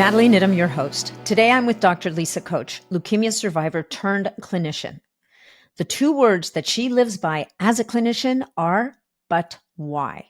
Nathalie Niddam, your host. Today I'm with Dr. Lisa Koche, leukemia survivor turned clinician. The two words that she lives by as a clinician are, but why?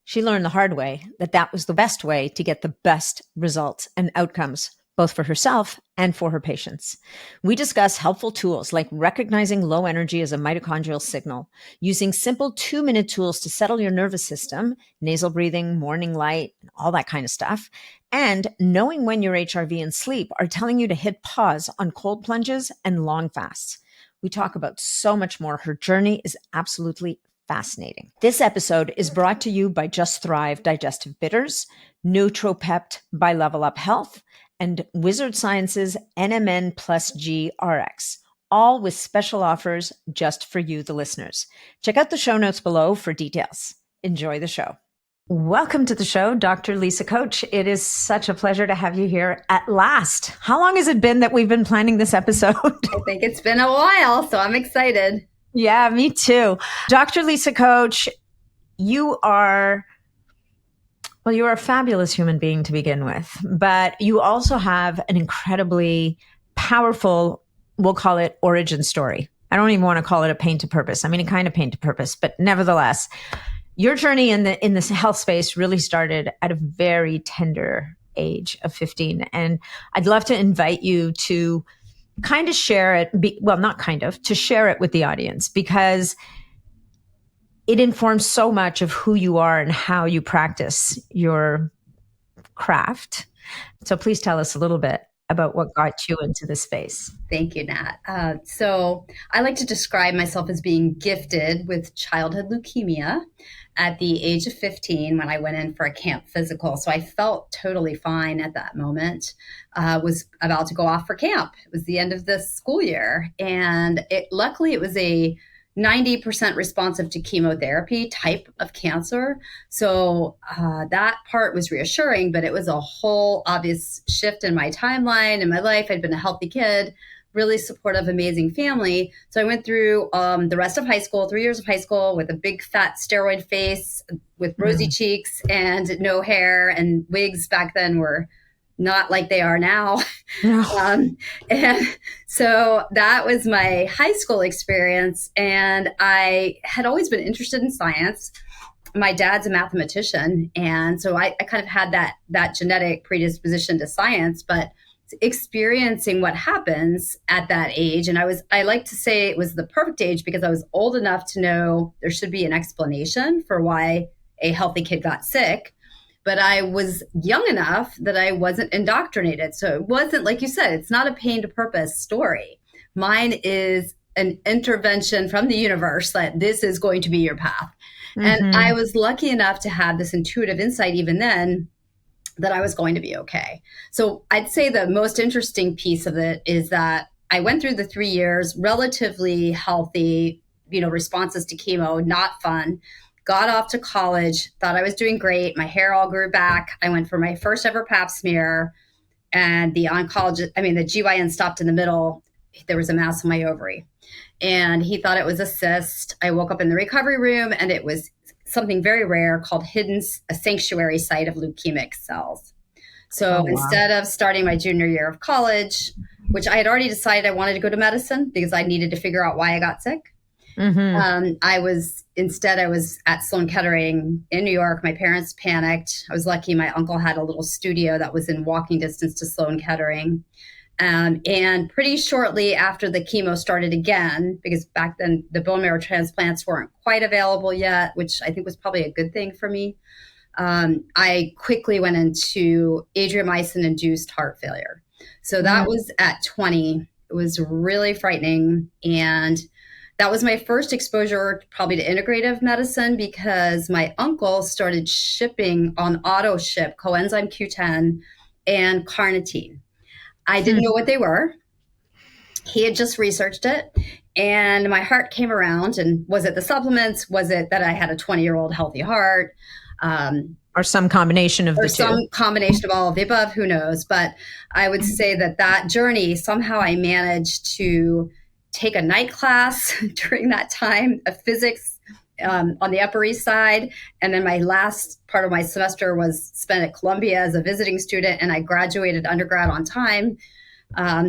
She learned the hard way that was the best way to get the best results and outcomes, both for herself and for her patients. We discuss helpful tools like recognizing low energy as a mitochondrial signal, using simple 2-minute tools to settle your nervous system, nasal breathing, morning light, all that kind of stuff, and knowing when your HRV and sleep are telling you to hit pause on cold plunges and long fasts. We talk about so much more. Her journey is absolutely fascinating. This episode is brought to you by Just Thrive Digestive Bitters, Nootropept by Level Up Health, and Wizard Science's NMN plus G RX, all with special offers just for you, the listeners. Check out the show notes below for details. Enjoy the show. Welcome to the show, Dr. Lisa Koche. It is such a pleasure to have you here at last. How long has it been that we've been planning this episode? I think it's been a while, so I'm excited. Yeah, me too. Dr. Lisa Koche, you're a fabulous human being to begin with, but you also have an incredibly powerful, we'll call it origin story. I don't even want to call it a pain to purpose. I mean, it kind of pain to purpose, but nevertheless, your journey in this health space really started at a very tender age of 15. And I'd love to invite you to kind of share it, to share it with the audience, because it informs so much of who you are and how you practice your craft. So please tell us a little bit about what got you into this space. Thank you, Nat. So I like to describe myself as being gifted with childhood leukemia at the age of 15 when I went in for a camp physical. So I felt totally fine at that moment. Was about to go off for camp. It was the end of the school year. And luckily it was a 90% responsive to chemotherapy type of cancer. So that part was reassuring, but it was a whole obvious shift in my timeline in my life. I'd been a healthy kid, really supportive, amazing family. So I went through the rest of high school, 3 years of high school with a big fat steroid face with rosy cheeks and no hair, and wigs back then were not like they are now. And so that was my high school experience. And I had always been interested in science. My dad's a mathematician. And so I kind of had that genetic predisposition to science, but experiencing what happens at that age. And I like to say it was the perfect age because I was old enough to know there should be an explanation for why a healthy kid got sick. But I was young enough that I wasn't indoctrinated. So it wasn't, like you said, it's not a pain to purpose story. Mine is an intervention from the universe that this is going to be your path. Mm-hmm. And I was lucky enough to have this intuitive insight even then that I was going to be okay. So I'd say the most interesting piece of it is that I went through the 3 years, relatively healthy, responses to chemo, not fun. Got off to college, thought I was doing great. My hair all grew back. I went for my first ever pap smear, and the GYN stopped in the middle. There was a mass on my ovary, and he thought it was a cyst. I woke up in the recovery room, and it was something very rare called a sanctuary site of leukemic cells. So instead of starting my junior year of college, which I had already decided I wanted to go to medicine because I needed to figure out why I got sick. Mm-hmm. I was at Sloan Kettering in New York. My parents panicked. I was lucky. My uncle had a little studio that was in walking distance to Sloan Kettering. And pretty shortly after the chemo started again, because back then the bone marrow transplants weren't quite available yet, which I think was probably a good thing for me. I quickly went into adriamycin-induced heart failure. So that was at 20. It was really frightening. And that was my first exposure probably to integrative medicine because my uncle started shipping on auto ship coenzyme Q10 and carnitine. I didn't know what they were. He had just researched it, and my heart came around. And was it the supplements? Was it that I had a 20-year-old healthy heart? Or some combination of the two? Or some combination of all of the above, who knows? But I would say that journey, somehow I managed to take a night class during that time of physics on the Upper East Side. And then my last part of my semester was spent at Columbia as a visiting student. And I graduated undergrad on time,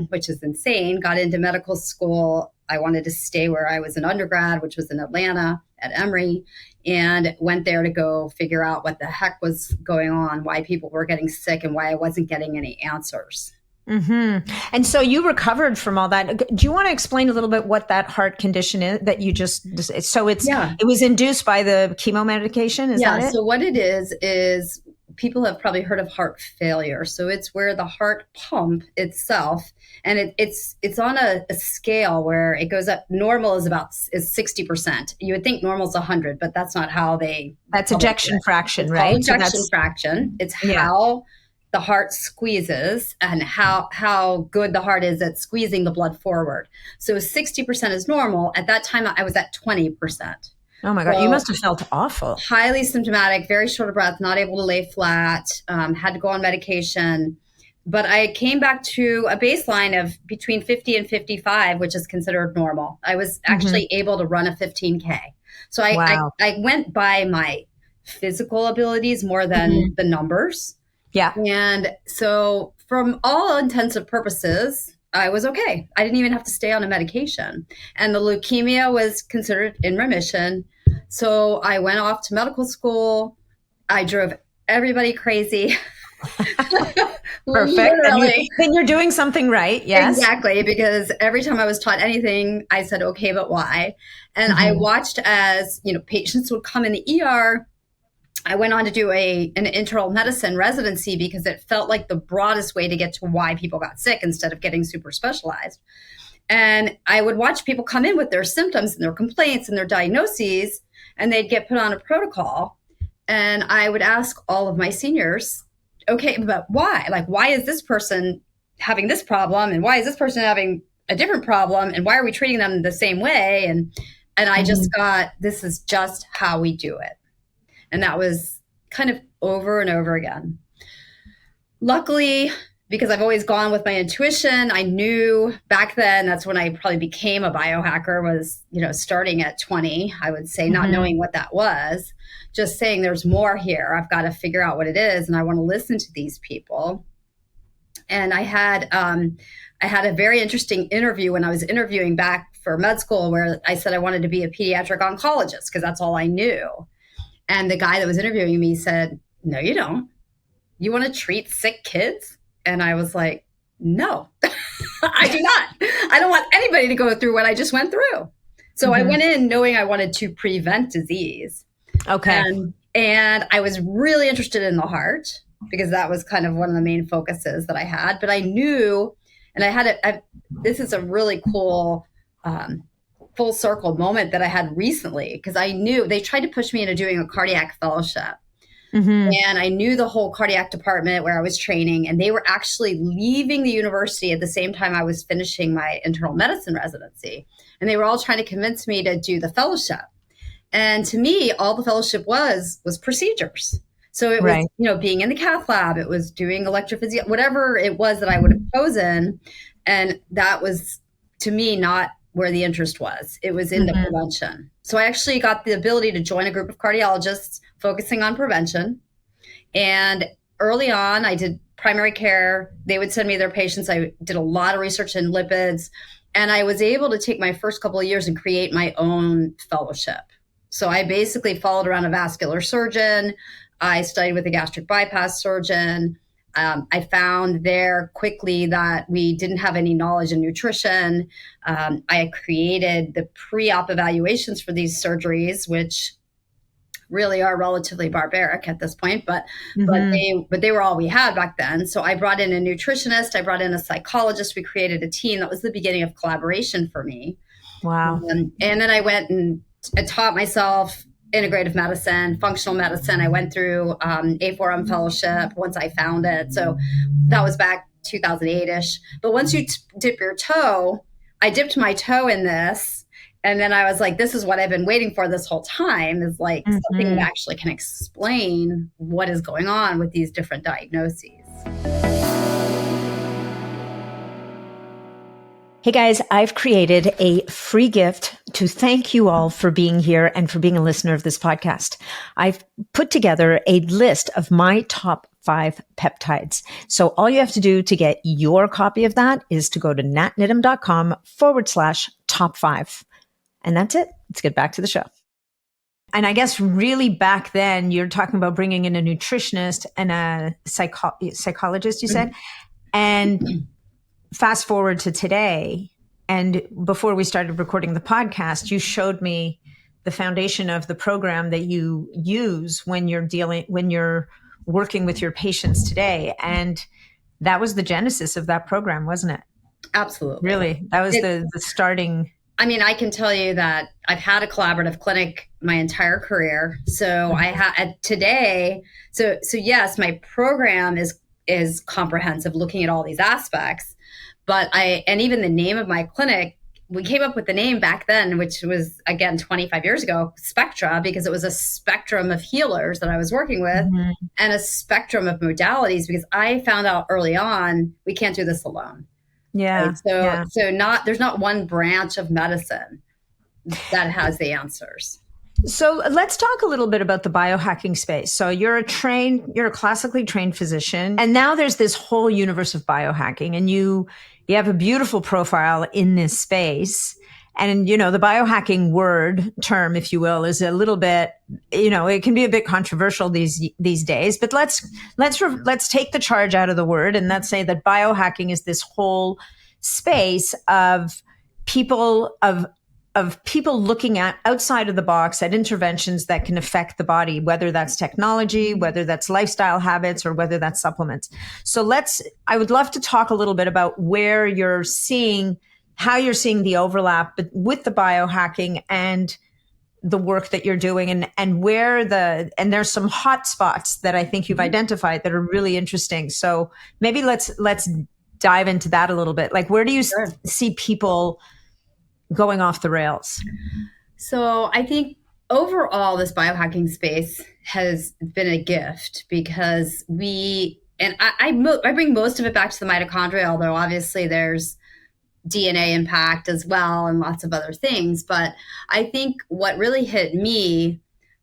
which is insane. Got into medical school. I wanted to stay where I was an undergrad, which was in Atlanta at Emory, and went there to go figure out what the heck was going on, why people were getting sick, and why I wasn't getting any answers. Mm-hmm. And so you recovered from all that. Do you want to explain a little bit what that heart condition is that you just, so it was induced by the chemo medication? Is that it? So what it is people have probably heard of heart failure. So it's where the heart pump itself, and it's on a scale where it goes up. Normal is 60%. You would think normal is 100, but that's not how that's ejection fraction, it's right? Ejection fraction. It's how the heart squeezes and how good the heart is at squeezing the blood forward. So 60% is normal. At that time, I was at 20%. Oh my God, you must have felt awful. Highly symptomatic, very short of breath, not able to lay flat, had to go on medication. But I came back to a baseline of between 50 and 55, which is considered normal. I was actually able to run a 15K. So I went by my physical abilities more than the numbers. Yeah. And so from all intents and purposes, I was okay. I didn't even have to stay on a medication. And the leukemia was considered in remission. So I went off to medical school. I drove everybody crazy. Perfect. Then you're doing something right. Yes. Exactly. Because every time I was taught anything, I said, okay, but why? And I watched as, patients would come in the ER. I went on to do an internal medicine residency because it felt like the broadest way to get to why people got sick instead of getting super specialized. And I would watch people come in with their symptoms and their complaints and their diagnoses, and they'd get put on a protocol. And I would ask all of my seniors, okay, but why? Like, why is this person having this problem? And why is this person having a different problem? And why are we treating them the same way? And I just got, this is just how we do it. And that was kind of over and over again. Luckily, because I've always gone with my intuition, I knew back then, that's when I probably became a biohacker, was, starting at 20, I would say, not knowing what that was, just saying there's more here. I've got to figure out what it is. And I want to listen to these people. And I had a very interesting interview when I was interviewing back for med school, where I said I wanted to be a pediatric oncologist because that's all I knew. And the guy that was interviewing me said, no, you don't. You want to treat sick kids? And I was like, no, I do not. I don't want anybody to go through what I just went through. So I went in knowing I wanted to prevent disease. Okay. And I was really interested in the heart because that was kind of one of the main focuses that I had. But I knew, and this is a really cool full circle moment that I had recently, because I knew they tried to push me into doing a cardiac fellowship. And I knew the whole cardiac department where I was training, and they were actually leaving the university at the same time I was finishing my internal medicine residency. And they were all trying to convince me to do the fellowship. And to me, all the fellowship was procedures. So it was, being in the cath lab, it was doing electrophysiology, whatever it was that I would have chosen. And that was, to me, not where the interest was. It was in the prevention. So I actually got the ability to join a group of cardiologists focusing on prevention. And early on, I did primary care. They would send me their patients. I did a lot of research in lipids. And I was able to take my first couple of years and create my own fellowship. So I basically followed around a vascular surgeon. I studied with a gastric bypass surgeon. I found there quickly that we didn't have any knowledge in nutrition. I created the pre-op evaluations for these surgeries, which really are relatively barbaric at this point, but they were all we had back then. So I brought in a nutritionist, I brought in a psychologist. We created a team. That was the beginning of collaboration for me. Wow. And then I went and taught myself integrative medicine, functional medicine. I went through A4M fellowship once I found it. So that was back 2008-ish. But once you dip your toe, I dipped my toe in this. And then I was like, this is what I've been waiting for this whole time, is like something that actually can explain what is going on with these different diagnoses. Hey guys, I've created a free gift to thank you all for being here and for being a listener of this podcast. I've put together a list of my top 5 peptides. So all you have to do to get your copy of that is to go to natniddam.com/top 5. And that's it. Let's get back to the show. And I guess really back then, you're talking about bringing in a nutritionist and a psychologist, you said. And fast forward to today, and before we started recording the podcast, you showed me the foundation of the program that you use when you're working with your patients today. And that was the genesis of that program, wasn't it? Absolutely. Really? That was the starting. I mean, I can tell you that I've had a collaborative clinic my entire career. So I had today. So yes, my program is comprehensive, looking at all these aspects. But and even the name of my clinic, we came up with the name back then, which was, again, 25 years ago, Spectra, because it was a spectrum of healers that I was working with and a spectrum of modalities, because I found out early on, we can't do this alone. Yeah. Right? So there's not one branch of medicine that has the answers. So let's talk a little bit about the biohacking space. So you're a classically trained physician, and now there's this whole universe of biohacking, and you have a beautiful profile in this space. And, the biohacking word term, if you will, is a little bit, it can be a bit controversial these days, but let's take the charge out of the word. And let's say that biohacking is this whole space of people looking at outside of the box at interventions that can affect the body, whether that's technology, whether that's lifestyle habits, or whether that's supplements. So I would love to talk a little bit about how you're seeing the overlap with the biohacking and the work that you're doing, and and there's some hot spots that I think you've identified that are really interesting. So maybe let's dive into that a little bit. Like, where do you see people going off the rails? So I think overall, this biohacking space has been a gift, because I bring most of it back to the mitochondria, although obviously there's DNA impact as well and lots of other things. But I think what really hit me,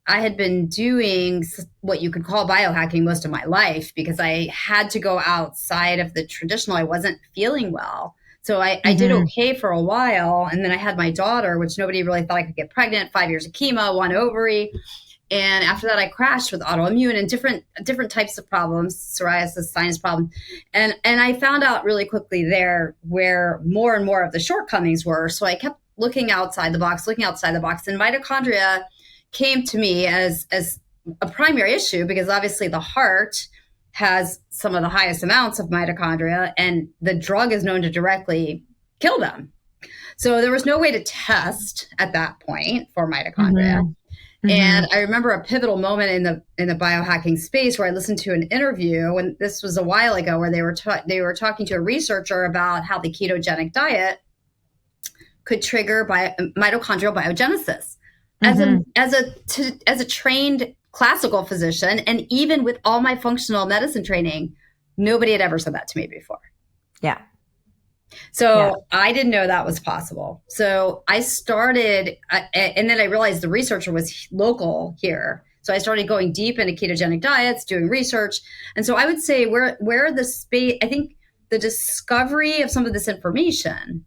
I had been doing what you could call biohacking most of my life, because I had to go outside of the traditional. I wasn't feeling well. So I did okay for a while. And then I had my daughter, which nobody really thought I could get pregnant, 5 years of chemo, 1 ovary. And after that, I crashed with autoimmune and different types of problems, psoriasis, sinus problem. And I found out really quickly there where more and more of the shortcomings were. So I kept looking outside the box. And mitochondria came to me as a primary issue, because obviously the heart has some of the highest amounts of mitochondria, and the drug is known to directly kill them. So there was no way to test at that point for mitochondria. And I remember a pivotal moment in the biohacking space where I listened to an interview, and this was a while ago, where they were talking to a researcher about how the ketogenic diet could trigger mitochondrial biogenesis. As a trained classical physician, and even with all my functional medicine training, nobody had ever said that to me before. Yeah. So I didn't know that was possible. So I started, and then I realized the researcher was local here. So I started going deep into ketogenic diets, doing research. And so I would say where the space, I think the discovery of some of this information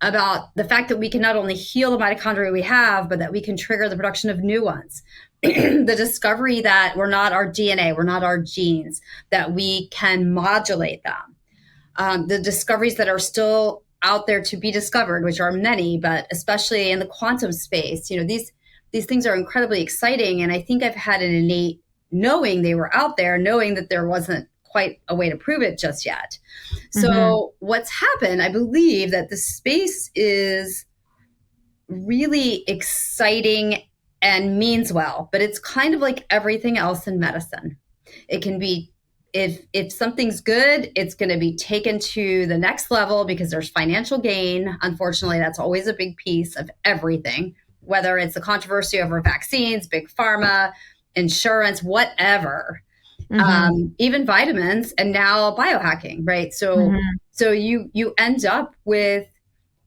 about the fact that we can not only heal the mitochondria we have, but that we can trigger the production of new ones. The discovery that we're not our DNA, we're not our genes, that we can modulate them. The discoveries that are still out there to be discovered, which are many, but especially in the quantum space, these things are incredibly exciting. And I think I've had an innate knowing they were out there, knowing that there wasn't quite a way to prove it just yet. So what's happened, I believe that the space is really exciting and means well, but it's kind of like everything else in medicine. It can be, if something's good, it's going to be taken to the next level because there's financial gain. Unfortunately, that's always a big piece of everything, whether it's the controversy over vaccines, big pharma, insurance, whatever. Even vitamins, and now biohacking, right? So you end up with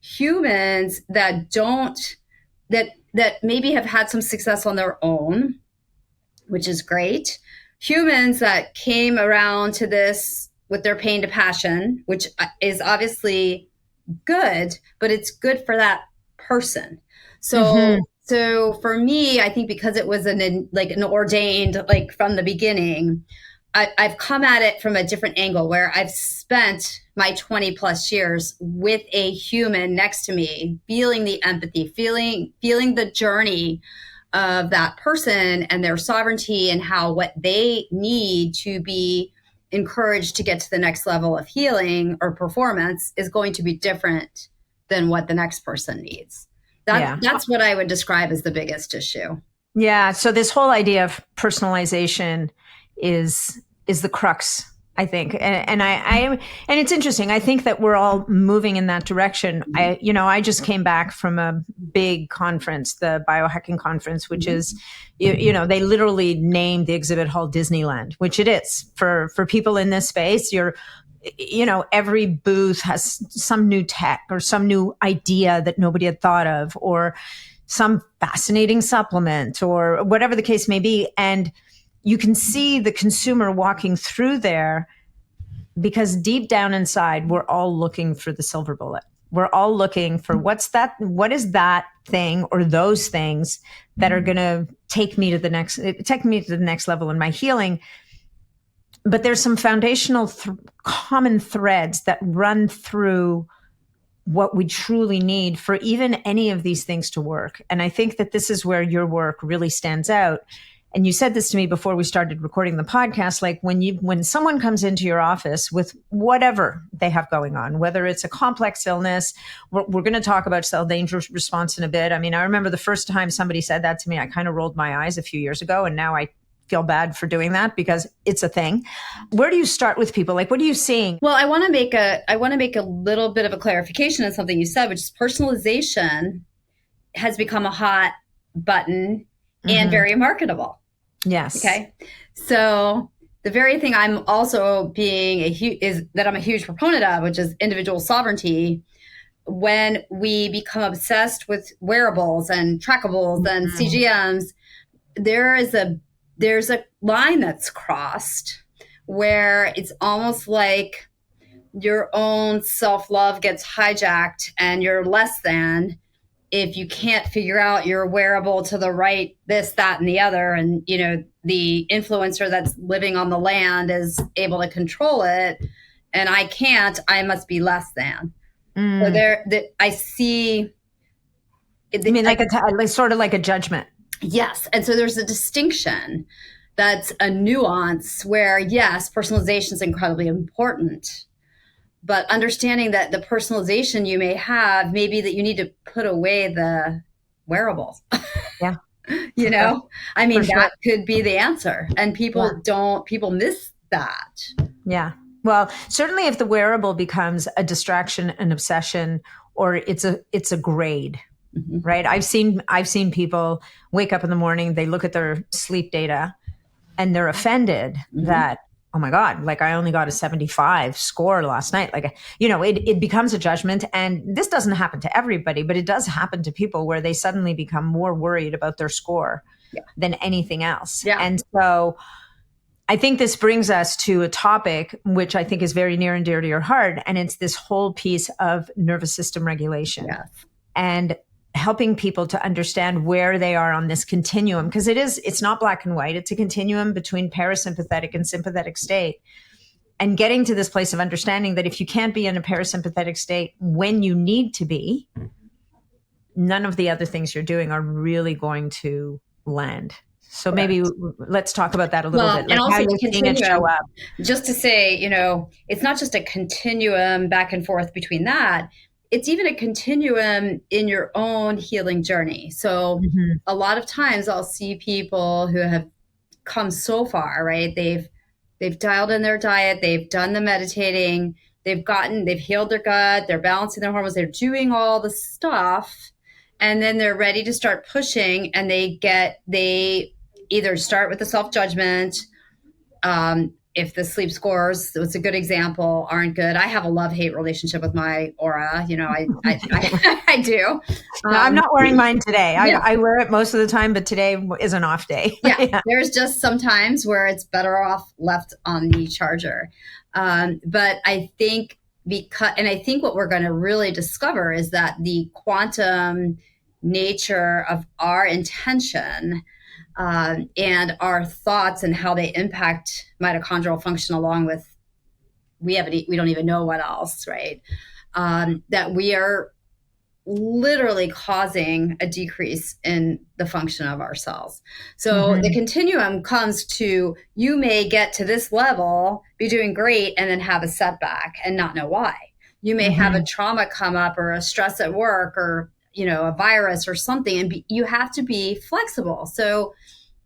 humans that don't, that maybe have had some success on their own, which is great. Humans that came around to this with their pain to passion, which is obviously good, but it's good for that person. So, Mm-hmm. so for me, I think because it was an ordained, like from the beginning, I've come at it from a different angle where I've spent my 20 plus years with a human next to me, feeling the empathy, feeling the journey of that person and their sovereignty and how what they need to be encouraged to get to the next level of healing or performance is going to be different than what the next person needs. Yeah. That's what I would describe as the biggest issue. Yeah. So this whole idea of personalization is the crux, I think. And and it's interesting. I think that we're all moving in that direction. I just came back from a big conference, the Biohacking conference, which is, they literally named the exhibit hall Disneyland, which it is for people in this space. Every booth has some new tech or some new idea that nobody had thought of, or some fascinating supplement, or whatever the case may be. And you can see the consumer walking through there, because deep down inside, we're all looking for the silver bullet. We're all looking for what is that thing or those things that are going to take me to the next level in my healing. But there's some foundational common threads that run through what we truly need for even any of these things to work. And I think that this is where your work really stands out. And you said this to me before we started recording the podcast, like when someone comes into your office with whatever they have going on, whether it's a complex illness, we're going to talk about cell danger response in a bit. I mean, I remember the first time somebody said that to me, I kind of rolled my eyes a few years ago, and now I feel bad for doing that because it's a thing. Where do you start with people? Like, what are you seeing? Well, I want to make a little bit of a clarification on something you said, which is personalization has become a hot button and very marketable. Yes. Okay. So the very thing I'm also is that I'm a huge proponent of, which is individual sovereignty. When we become obsessed with wearables and trackables and CGMs, there's a line that's crossed where it's almost like your own self-love gets hijacked and you're less than if you can't figure out your wearable to the right, this, that, and the other. And, the influencer that's living on the land is able to control it and I can't, I must be less than. So I see. You mean sort of like a judgment? Yes. And so there's a distinction that's a nuance where, yes, personalization is incredibly important. But understanding that the personalization you may have, maybe that you need to put away the wearables. Yeah. I mean, that could be the answer. And people miss that. Yeah. Well, certainly if the wearable becomes a distraction, an obsession, or it's a grade, right? I've seen people wake up in the morning, they look at their sleep data and they're offended that, oh my God, like I only got a 75 score last night. Like, it becomes a judgment. And this doesn't happen to everybody, but it does happen to people where they suddenly become more worried about their score than anything else. Yeah. And so I think this brings us to a topic which I think is very near and dear to your heart. And it's this whole piece of nervous system regulation and helping people to understand where they are on this continuum, because it's not black and white. It's a continuum between parasympathetic and sympathetic state, and getting to this place of understanding that if you can't be in a parasympathetic state when you need to be, none of the other things you're doing are really going to land. So maybe let's talk about that a little bit, like how you're seeing it show up. Just to say, it's not just a continuum back and forth between that. It's even a continuum in your own healing journey. So a lot of times I'll see people who have come so far, right? They've dialed in their diet, they've done the meditating, they've healed their gut, they're balancing their hormones, they're doing all the stuff. And then they're ready to start pushing, and they either start with the self-judgment, if the sleep scores, it's a good example, aren't good. I have a love-hate relationship with my aura. I do. No, I'm not wearing mine today. Yeah. I wear it most of the time, but today is an off day. Yeah. There's just some times where it's better off left on the charger. But I think I think what we're going to really discover is that the quantum nature of our intention and our thoughts and how they impact mitochondrial function, along with we don't even know what else, right? That we are literally causing a decrease in the function of our cells. So the continuum comes to, you may get to this level, be doing great, and then have a setback and not know why. You may have a trauma come up, or a stress at work, or a virus or something, and you have to be flexible. So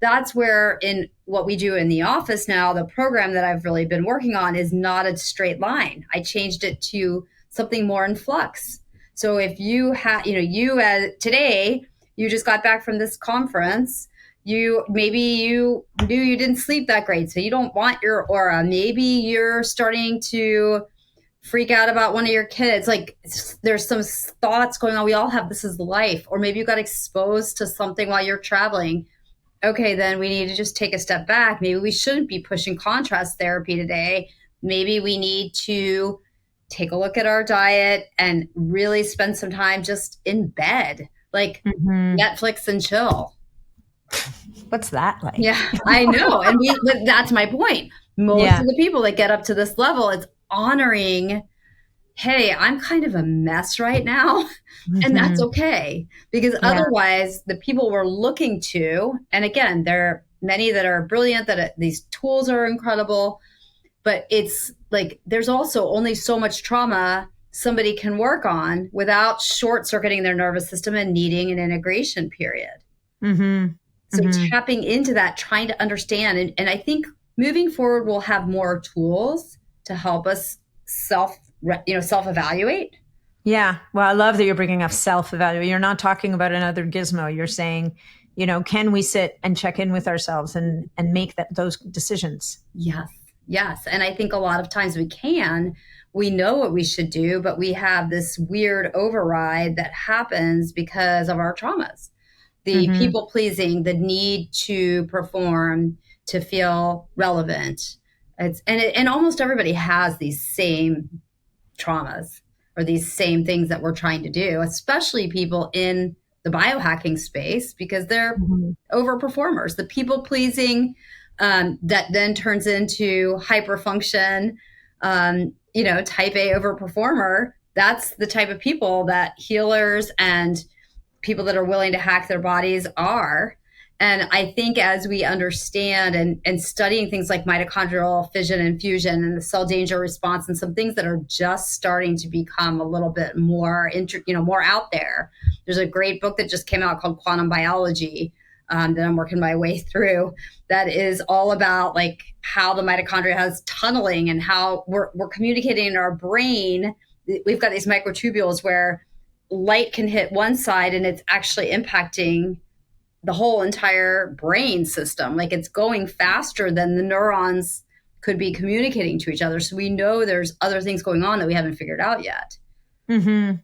that's where, in what we do in the office now, the program that I've really been working on is not a straight line. I changed it to something more in flux. So if you have, today, you just got back from this conference, maybe you knew you didn't sleep that great, so you don't want your aura. Maybe you're starting to freak out about one of your kids. Like, there's some thoughts going on. We all have, this is life. Or maybe you got exposed to something while you're traveling. Okay, then we need to just take a step back. Maybe we shouldn't be pushing contrast therapy today. Maybe we need to take a look at our diet and really spend some time just in bed, like Netflix and chill. What's that like? Yeah, I know. And but that's my point. Most of the people that get up to this level, it's honoring, hey, I'm kind of a mess right now. And that's okay. Because otherwise, the people we're looking to, and again, there are many that are brilliant, that these tools are incredible, but it's like, there's also only so much trauma somebody can work on without short-circuiting their nervous system and needing an integration period. So tapping into that, trying to understand. And I think moving forward, we'll have more tools to help us self-evaluate. Yeah. Well, I love that you're bringing up self-evaluate. You're not talking about another gizmo. You're saying, can we sit and check in with ourselves and make those decisions? Yes. And I think a lot of times we know what we should do, but we have this weird override that happens because of our traumas, the people pleasing, the need to perform, to feel relevant. And almost everybody has these same traumas or these same things that we're trying to do, especially people in the biohacking space, because they're overperformers. The people pleasing that then turns into hyperfunction, type A overperformer. That's the type of people that healers and people that are willing to hack their bodies are. And I think as we understand and studying things like mitochondrial fission and fusion and the cell danger response, and some things that are just starting to become a little bit more, more out there. There's a great book that just came out called Quantum Biology that I'm working my way through, that is all about like how the mitochondria has tunneling and how we're communicating in our brain. We've got these microtubules where light can hit one side and it's actually impacting the whole entire brain system. Like, it's going faster than the neurons could be communicating to each other. So we know there's other things going on that we haven't figured out yet.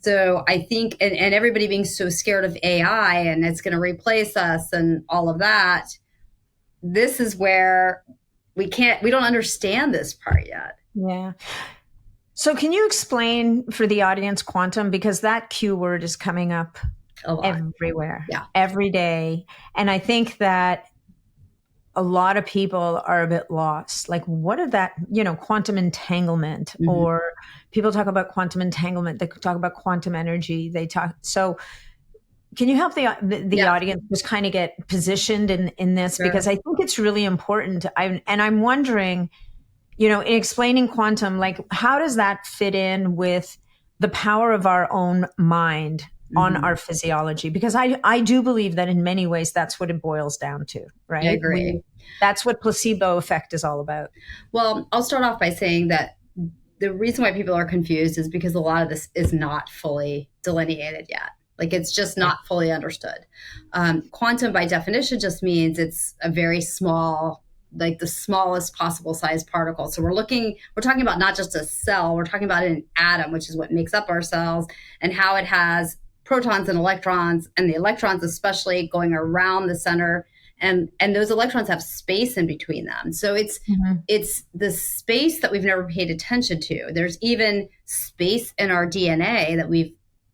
So I think, and everybody being so scared of AI and it's going to replace us and all of that, this is where we don't understand this part yet. Yeah. So can you explain for the audience quantum, because that Q word is coming up everywhere, every day. And I think that a lot of people are a bit lost. Like, what are that, quantum entanglement, or people talk about quantum entanglement. They talk about quantum energy. So can you help the audience just kind of get positioned in this? Sure. Because I think it's really important. I'm wondering, in explaining quantum, like, how does that fit in with the power of our own mind on our physiology? Because I do believe that in many ways, that's what it boils down to, right? I agree. That's what placebo effect is all about. Well, I'll start off by saying that the reason why people are confused is because a lot of this is not fully delineated yet. Like, it's just not fully understood. Quantum, by definition, just means it's a very small like the smallest possible size particle. So we're talking about not just a cell, we're talking about an atom, which is what makes up our cells, and how it has protons and electrons, and the electrons especially going around the center, and those electrons have space in between them. So it's the space that we've never paid attention to. There's even space in our DNA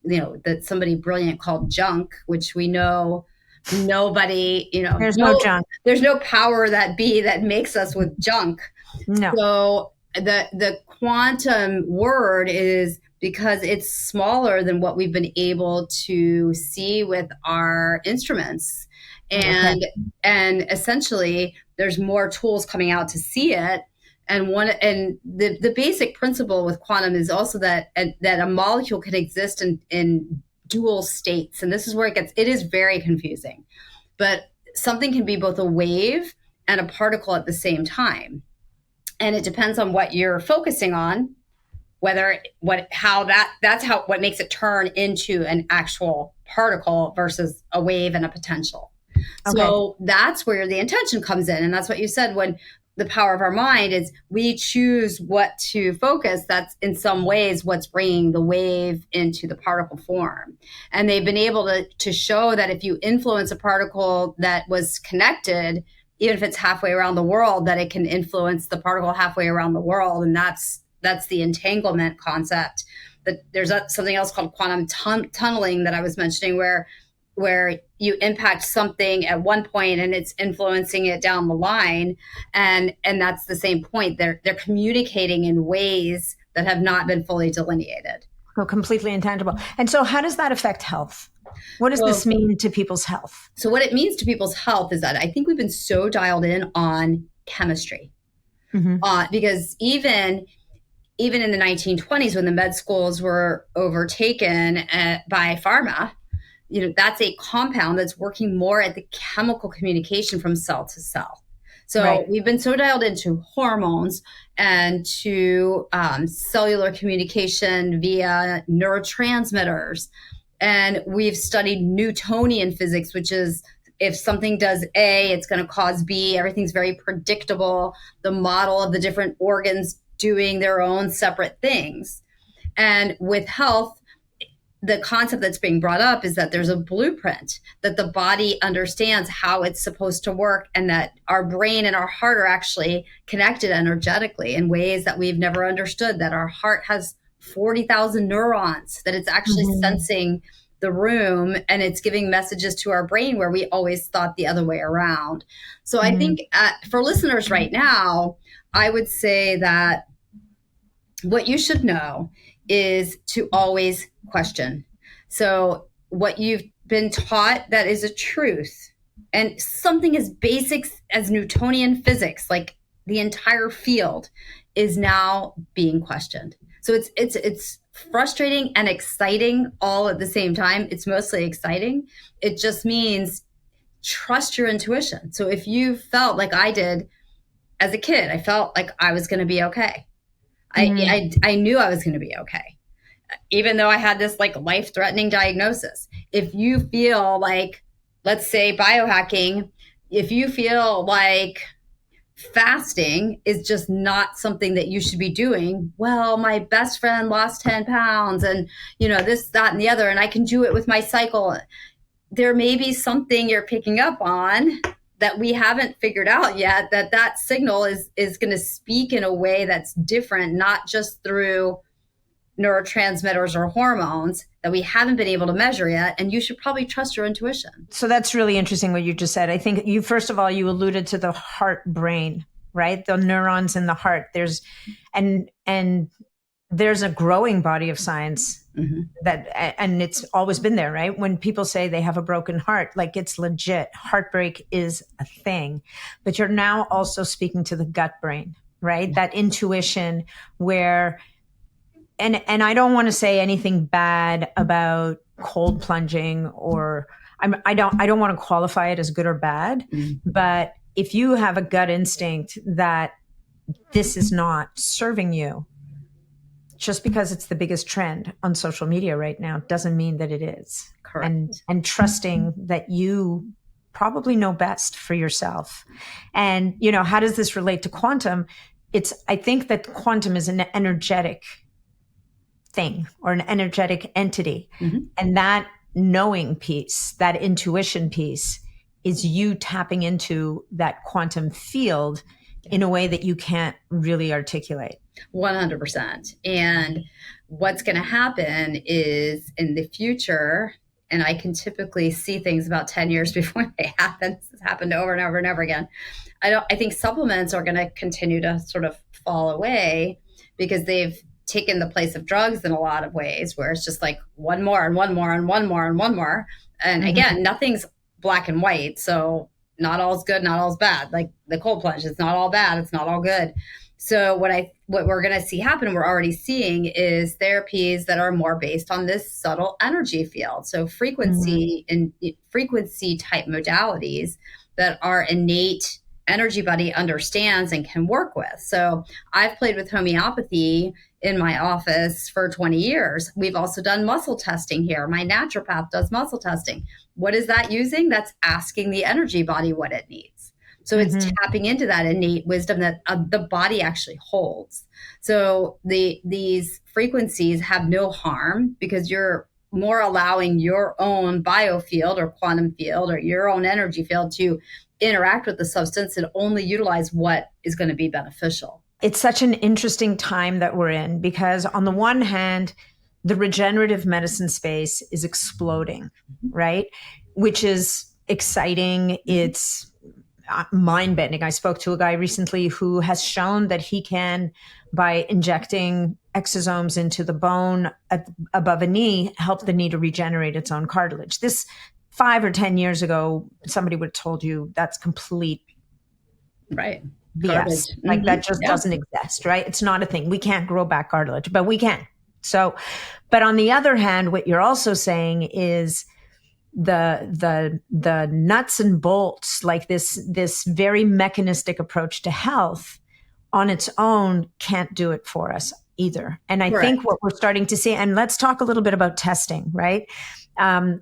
that somebody brilliant called junk, which we know nobody, there's no junk. There's no power that makes us with junk. No. So the quantum word is because it's smaller than what we've been able to see with our instruments. And essentially there's more tools coming out to see it. And the basic principle with quantum is also that a molecule can exist in dual states. And this is where it is very confusing. But something can be both a wave and a particle at the same time. And it depends on what you're focusing on, what makes it turn into an actual particle versus a wave and a potential. Okay. So that's where the intention comes in. And that's what you said, when the power of our mind is we choose what to focus. That's in some ways what's bringing the wave into the particle form. And they've been able to show that if you influence a particle that was connected, even if it's halfway around the world, that it can influence the particle halfway around the world. And that's the entanglement concept. That there's something else called quantum tunneling that I was mentioning, where you impact something at one point and it's influencing it down the line, and that's the same point. They're communicating in ways that have not been fully delineated. So completely intangible. And so how does that affect health? What does this mean to people's health? So what it means to people's health is that I think we've been so dialed in on chemistry, because even in the 1920s, when the med schools were overtaken by pharma, that's a compound that's working more at the chemical communication from cell to cell. So we've been so dialed into hormones and to cellular communication via neurotransmitters. And we've studied Newtonian physics, which is if something does A, it's going to cause B. Everything's very predictable. The model of the different organs doing their own separate things. And with health, the concept that's being brought up is that there's a blueprint, that the body understands how it's supposed to work, and that our brain and our heart are actually connected energetically in ways that we've never understood, that our heart has 40,000 neurons, that it's actually sensing the room and it's giving messages to our brain where we always thought the other way around. So I think for listeners right now, I would say that what you should know is to always question. So what you've been taught that is a truth, and something as basic as Newtonian physics, like the entire field, is now being questioned. So it's frustrating and exciting all at the same time. It's mostly exciting. It just means trust your intuition. So if you felt like I did as a kid, I felt like I was going to be okay. I knew I was going to be okay, even though I had this like life-threatening diagnosis. If you feel like, let's say biohacking, if you feel like fasting is just not something that you should be doing, well, my best friend lost 10 pounds and, this, that, and the other, and I can do it with my cycle. There may be something you're picking up on that we haven't figured out yet, that signal is going to speak in a way that's different, not just through neurotransmitters or hormones that we haven't been able to measure yet. And you should probably trust your intuition. So that's really interesting what you just said. I think first of all, you alluded to the heart brain, right? The neurons in the heart. There's a growing body of science and it's always been there, right? When people say they have a broken heart, like it's legit. Heartbreak is a thing, but you're now also speaking to the gut brain, right? That intuition where, and I don't want to say anything bad about cold plunging, or I don't want to qualify it as good or bad, but if you have a gut instinct that this is not serving you, just because it's the biggest trend on social media right now doesn't mean that it is. Correct. And trusting that you probably know best for yourself. And, how does this relate to quantum? I think that quantum is an energetic thing or an energetic entity. Mm-hmm. And that knowing piece, that intuition piece, is you tapping into that quantum field in a way that you can't really articulate. 100%. And what's going to happen is in the future, and I can typically see things about 10 years before they happen. This has happened over and over and over again. I think supplements are going to continue to sort of fall away because they've taken the place of drugs in a lot of ways, where it's just like one more and one more and one more and one more. And again, nothing's black and white. So not all's good, not all's bad. Like the cold plunge, it's not all bad, it's not all good. So what we're going to see happen, we're already seeing, is therapies that are more based on this subtle energy field. So frequency and frequency type modalities that our innate energy body understands and can work with. So I've played with homeopathy in my office for 20 years. We've also done muscle testing here. My naturopath does muscle testing. What is that using? That's asking the energy body what it needs. So it's tapping into that innate wisdom that the body actually holds. So these frequencies have no harm because you're more allowing your own biofield or quantum field or your own energy field to interact with the substance and only utilize what is going to be beneficial. It's such an interesting time that we're in because on the one hand, the regenerative medicine space is exploding, right? Which is exciting. It's mind-bending. I spoke to a guy recently who has shown that he can, by injecting exosomes into the bone above a knee, help the knee to regenerate its own cartilage. This 5 or 10 years ago, somebody would have told you that's complete right BS. Like that just doesn't exist, right? It's not a thing. We can't grow back cartilage, but we can. So, but on the other hand, what you're also saying is the nuts and bolts, like this very mechanistic approach to health on its own can't do it for us either. And I think what we're starting to see, and let's talk a little bit about testing, right?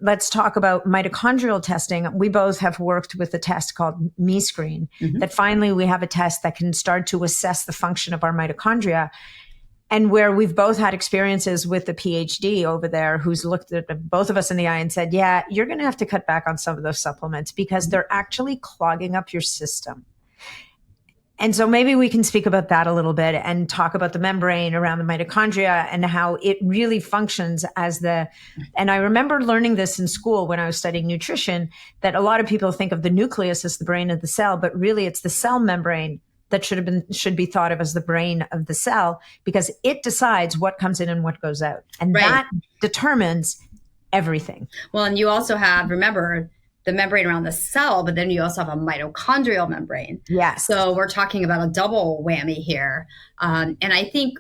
Let's talk about mitochondrial testing. We both have worked with a test called MeScreen, that finally we have a test that can start to assess the function of our mitochondria. And where we've both had experiences with the PhD over there who's looked at both of us in the eye and said, yeah, you're going to have to cut back on some of those supplements because they're actually clogging up your system. And so maybe we can speak about that a little bit and talk about the membrane around the mitochondria and how it really functions as and I remember learning this in school when I was studying nutrition, that a lot of people think of the nucleus as the brain of the cell, but really it's the cell membrane that should be thought of as the brain of the cell because it decides what comes in and what goes out. And that determines everything. Well, and you also have, remember, the membrane around the cell, but then you also have a mitochondrial membrane. Yes. So we're talking about a double whammy here. And I think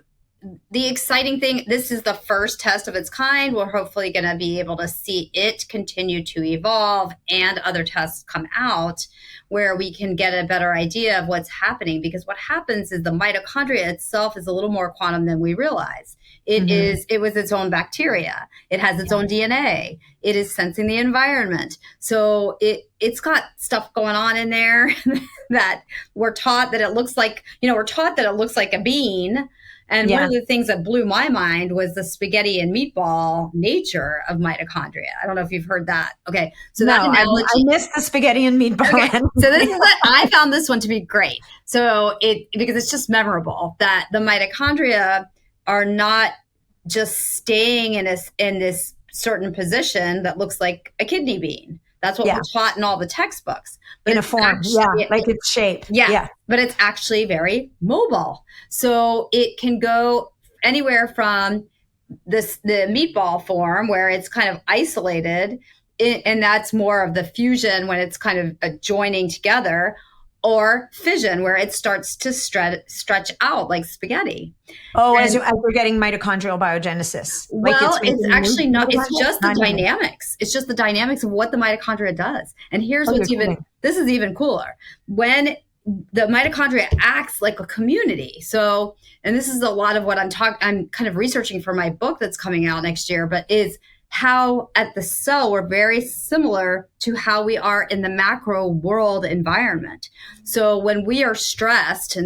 the exciting thing, this is the first test of its kind. We're hopefully going to be able to see it continue to evolve and other tests come out where we can get a better idea of what's happening. Because what happens is the mitochondria itself is a little more quantum than we realize. It was its own bacteria. It has its own DNA. It is sensing the environment. So it's got stuff going on in there that we're taught that it looks like, a bean. And one of the things that blew my mind was the spaghetti and meatball nature of mitochondria. I don't know if you've heard that. Okay. So that analogy, I missed the spaghetti and meatball. Okay. So this is I found this one to be great. So because it's just memorable that the mitochondria are not just staying in this certain position that looks like a kidney bean. That's what we're taught in all the textbooks. But in a form, like its shape. Yeah, but it's actually very mobile. So it can go anywhere from the meatball form where it's kind of isolated, and that's more of the fusion when it's kind of joining together, or fission where it starts to stretch out like spaghetti. Oh, as we're getting mitochondrial biogenesis. Well, it's actually not. It's just the dynamics. It's just the dynamics of what the mitochondria does. And here's this is even cooler. When the mitochondria acts like a community. So, and this is a lot of what I'm kind of researching for my book that's coming out next year, but is how at the cell we're very similar to how we are in the macro world environment. So when we are stressed,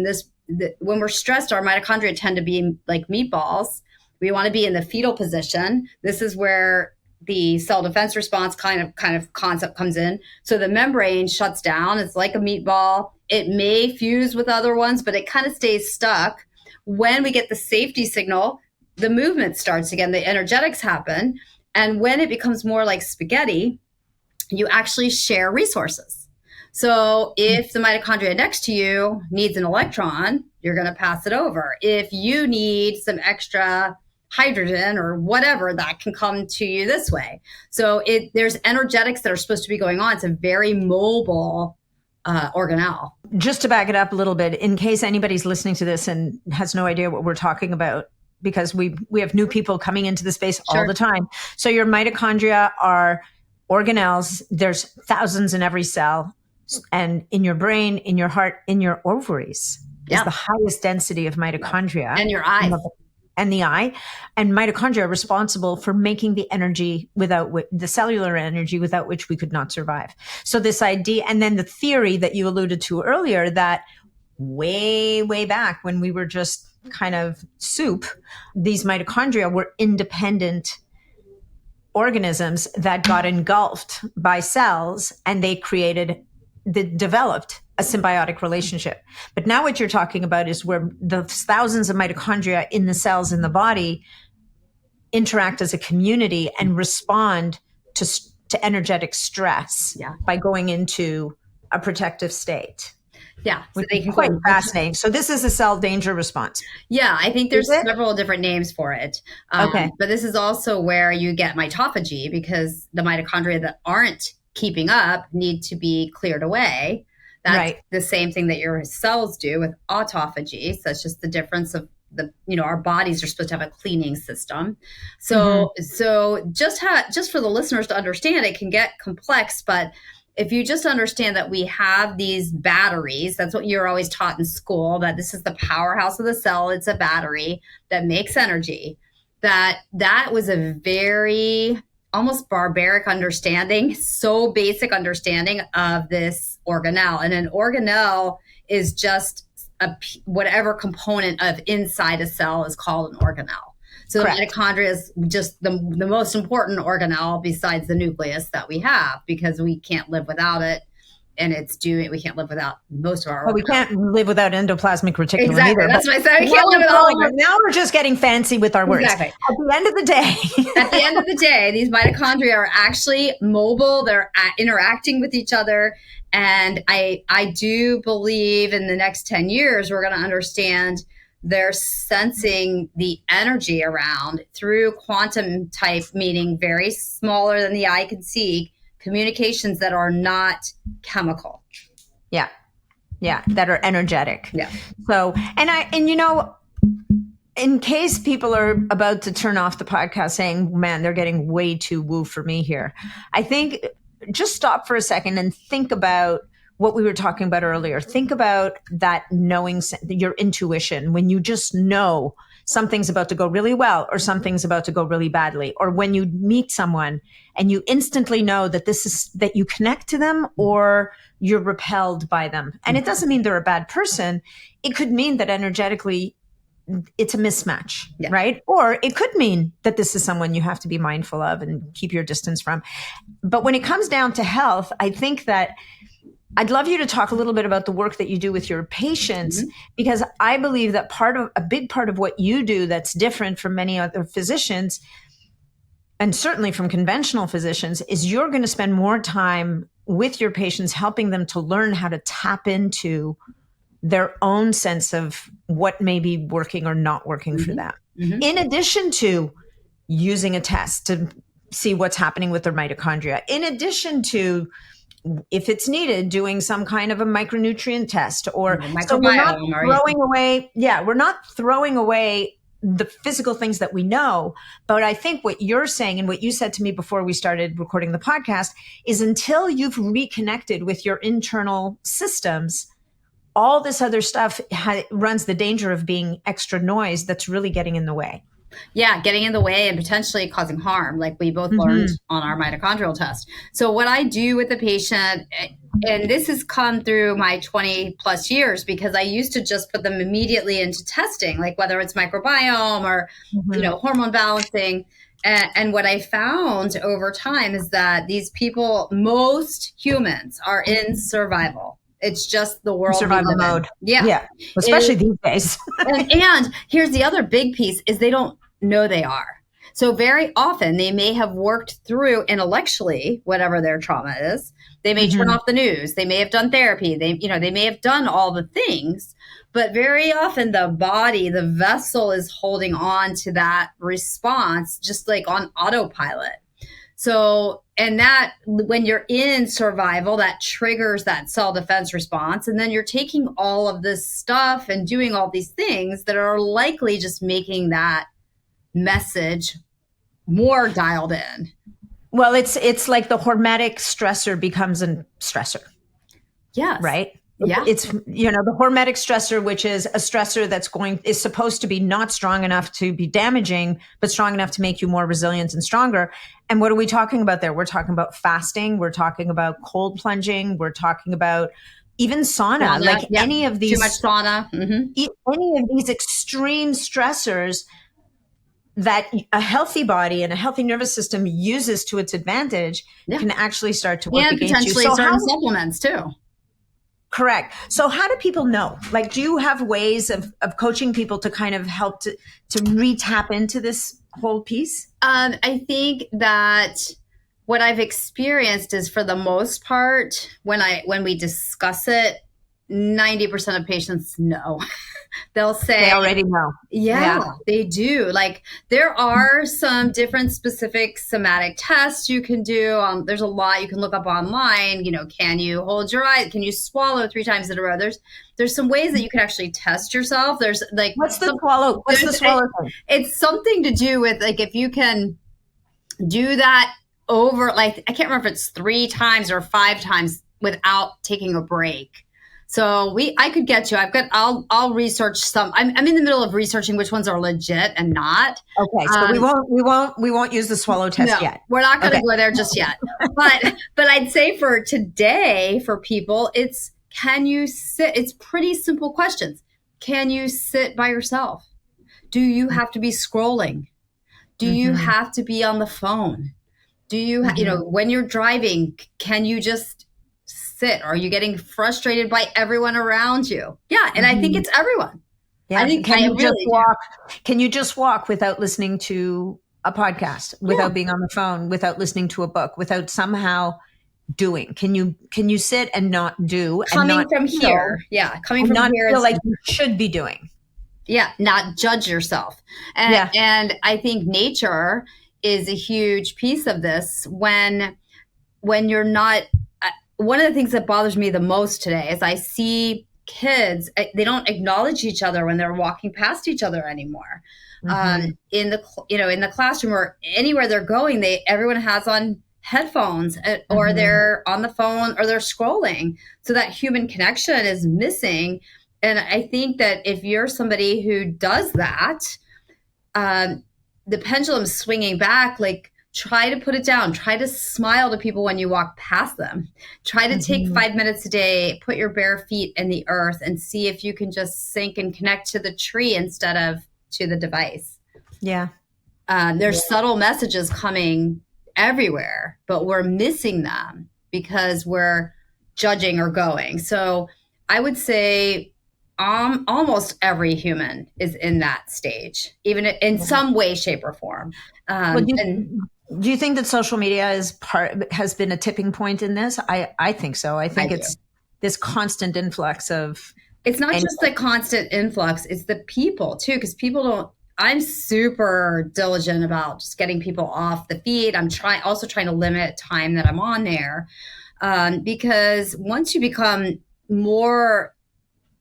when we're stressed, our mitochondria tend to be like meatballs. We want to be in the fetal position. This is where the cell defense response kind of concept comes in. So the membrane shuts down. It's like a meatball. It may fuse with other ones, but it kind of stays stuck. When we get the safety signal, the movement starts again, the energetics happen. And when it becomes more like spaghetti, you actually share resources. So if the mitochondria next to you needs an electron, you're going to pass it over. If you need some extra hydrogen or whatever, that can come to you this way. So there's energetics that are supposed to be going on. It's a very mobile organelle. Just to back it up a little bit, in case anybody's listening to this and has no idea what we're talking about, because we have new people coming into the space all the time. So your mitochondria are organelles. There's thousands in every cell. And in your brain, in your heart, in your ovaries is the highest density of mitochondria. And your eyes. And the eye. And mitochondria are responsible for making the energy the cellular energy without which we could not survive. So this idea, and then the theory that you alluded to earlier, that way, way back when we were just kind of soup, these mitochondria were independent organisms that got engulfed by cells, and they developed a symbiotic relationship. But now what you're talking about is where the thousands of mitochondria in the cells in the body interact as a community and respond to energetic stress by going into a protective state. Yeah, so they can quite fascinating. So this is a cell danger response. Yeah, I think there's several different names for it. Okay. But this is also where you get mitophagy, because the mitochondria that aren't keeping up need to be cleared away. That's the same thing that your cells do with autophagy. So it's just the difference of our bodies are supposed to have a cleaning system. So just for the listeners to understand, it can get complex, but if you just understand that we have these batteries, that's what you're always taught in school, that this is the powerhouse of the cell. It's a battery that makes energy. That was a very almost barbaric understanding, so basic understanding of this organelle. And an organelle is just whatever component of inside a cell is called an organelle. So the mitochondria is just the most important organelle besides the nucleus that we have, because we can't live without it. And we can't live without most of our organelles. We can't live without endoplasmic reticulum either. That's what I said. We can't live without it. Now we're just getting fancy with our words. Exactly. At the end of the day, these mitochondria are actually mobile. They're interacting with each other. And I do believe in the next 10 years, we're going to understand they're sensing the energy around through quantum type, meaning very smaller than the eye can see, communications that are not chemical. Yeah, that are energetic. Yeah. So, in case people are about to turn off the podcast saying, man, they're getting way too woo for me here, I think just stop for a second and think about what we were talking about earlier. Think about that knowing, your intuition, when you just know something's about to go really well or something's about to go really badly, or when you meet someone and you instantly know that that you connect to them or you're repelled by them. And it doesn't mean they're a bad person. It could mean that energetically it's a mismatch, right? Or it could mean that this is someone you have to be mindful of and keep your distance from. But when it comes down to health, I think that I'd love you to talk a little bit about the work that you do with your patients, because I believe that a big part of what you do that's different from many other physicians, and certainly from conventional physicians, is you're going to spend more time with your patients, helping them to learn how to tap into their own sense of what may be working or not working for them. In addition to using a test to see what's happening with their mitochondria, in addition to, if it's needed, doing some kind of a micronutrient test, or so we're not throwing away the physical things that we know. But I think what you're saying and what you said to me before we started recording the podcast is, until you've reconnected with your internal systems, all this other stuff runs the danger of being extra noise that's really getting in the way. Yeah, getting in the way and potentially causing harm, like we both learned Mm-hmm. on our mitochondrial test. So, what I do with the patient, and this has come through my 20 plus years, because I used to just put them immediately into testing, like whether it's microbiome or, Mm-hmm. hormone balancing. And what I found over time is that these people, most humans, are in survival. It's just the world we Survival live in. mode. Yeah. Yeah. Especially It, these days. and here's the other big piece is they don't know they are. So very often they may have worked through intellectually whatever their trauma is. They may turn Mm-hmm. off the news. They may have done therapy. They may have done all the things, but very often the body, the vessel is holding on to that response just like on autopilot. So, and that when you're in survival, that triggers that cell defense response. And then you're taking all of this stuff and doing all these things that are likely just making that message more dialed in. Well, it's like the hormetic stressor becomes a stressor, Yes. right? Yeah. It's, the hormetic stressor, which is a stressor is supposed to be not strong enough to be damaging, but strong enough to make you more resilient and stronger. And what are we talking about there? We're talking about fasting. We're talking about cold plunging. We're talking about even sauna, like Yeah. any of these, Too much sauna. Mm-hmm. any of these extreme stressors that a healthy body and a healthy nervous system uses to its advantage can actually start to work And against you. potentially So certain supplements too. Correct. So how do people know? Like, do you have ways of coaching people to kind of help to re-tap into this whole piece? I think that what I've experienced is, for the most part, when we discuss it, 90% of patients know. They'll say They already know. Yeah, they do. Like, there are some different specific somatic tests you can do. There's a lot you can look up online. Can you hold your eyes? Can you swallow 3 times in a row? There's some ways that you can actually test yourself. There's like What's the swallow? What's the swallow thing? It's something to do with, like, if you can do that over, like, I can't remember if it's 3 times or 5 times without taking a break. So I could get you. I'll research some. I'm in the middle of researching which ones are legit and not. Okay, so we won't use the swallow test yet. We're not going to go there just yet. But I'd say for today, for people, can you sit? It's pretty simple questions. Can you sit by yourself? Do you have to be scrolling? Do you have to be on the phone? Do you, when you're driving, can you just sit? Or are you getting frustrated by everyone around you? Yeah. And I think it's everyone. Yeah. I think can you just walk without listening to a podcast, without being on the phone, without listening to a book, without somehow doing? Can you sit and not do? Coming from here. Yeah. Coming from here. Feel like you should be doing. Yeah. Not judge yourself. And I think nature is a huge piece of this when you're not. One of the things that bothers me the most today is I see kids, they don't acknowledge each other when they're walking past each other anymore. In the classroom or anywhere they're going, everyone has on headphones, or they're on the phone, or they're scrolling. So that human connection is missing. And I think that if you're somebody who does that, the pendulum's swinging back. Like, try to put it down. Try to smile to people when you walk past them. Try to take 5 minutes a day, put your bare feet in the earth, and see if you can just sink and connect to the tree instead of to the device. Yeah. There's subtle messages coming everywhere, but we're missing them because we're judging or going. So I would say almost every human is in that stage, even in some way, shape, or form. Do you think that social media has been a tipping point in this? I think so. I think it's this constant influx of. It's not just the constant influx; it's the people too, because people don't. I'm super diligent about just getting people off the feed. I'm also trying to limit time that I'm on there, because once you become more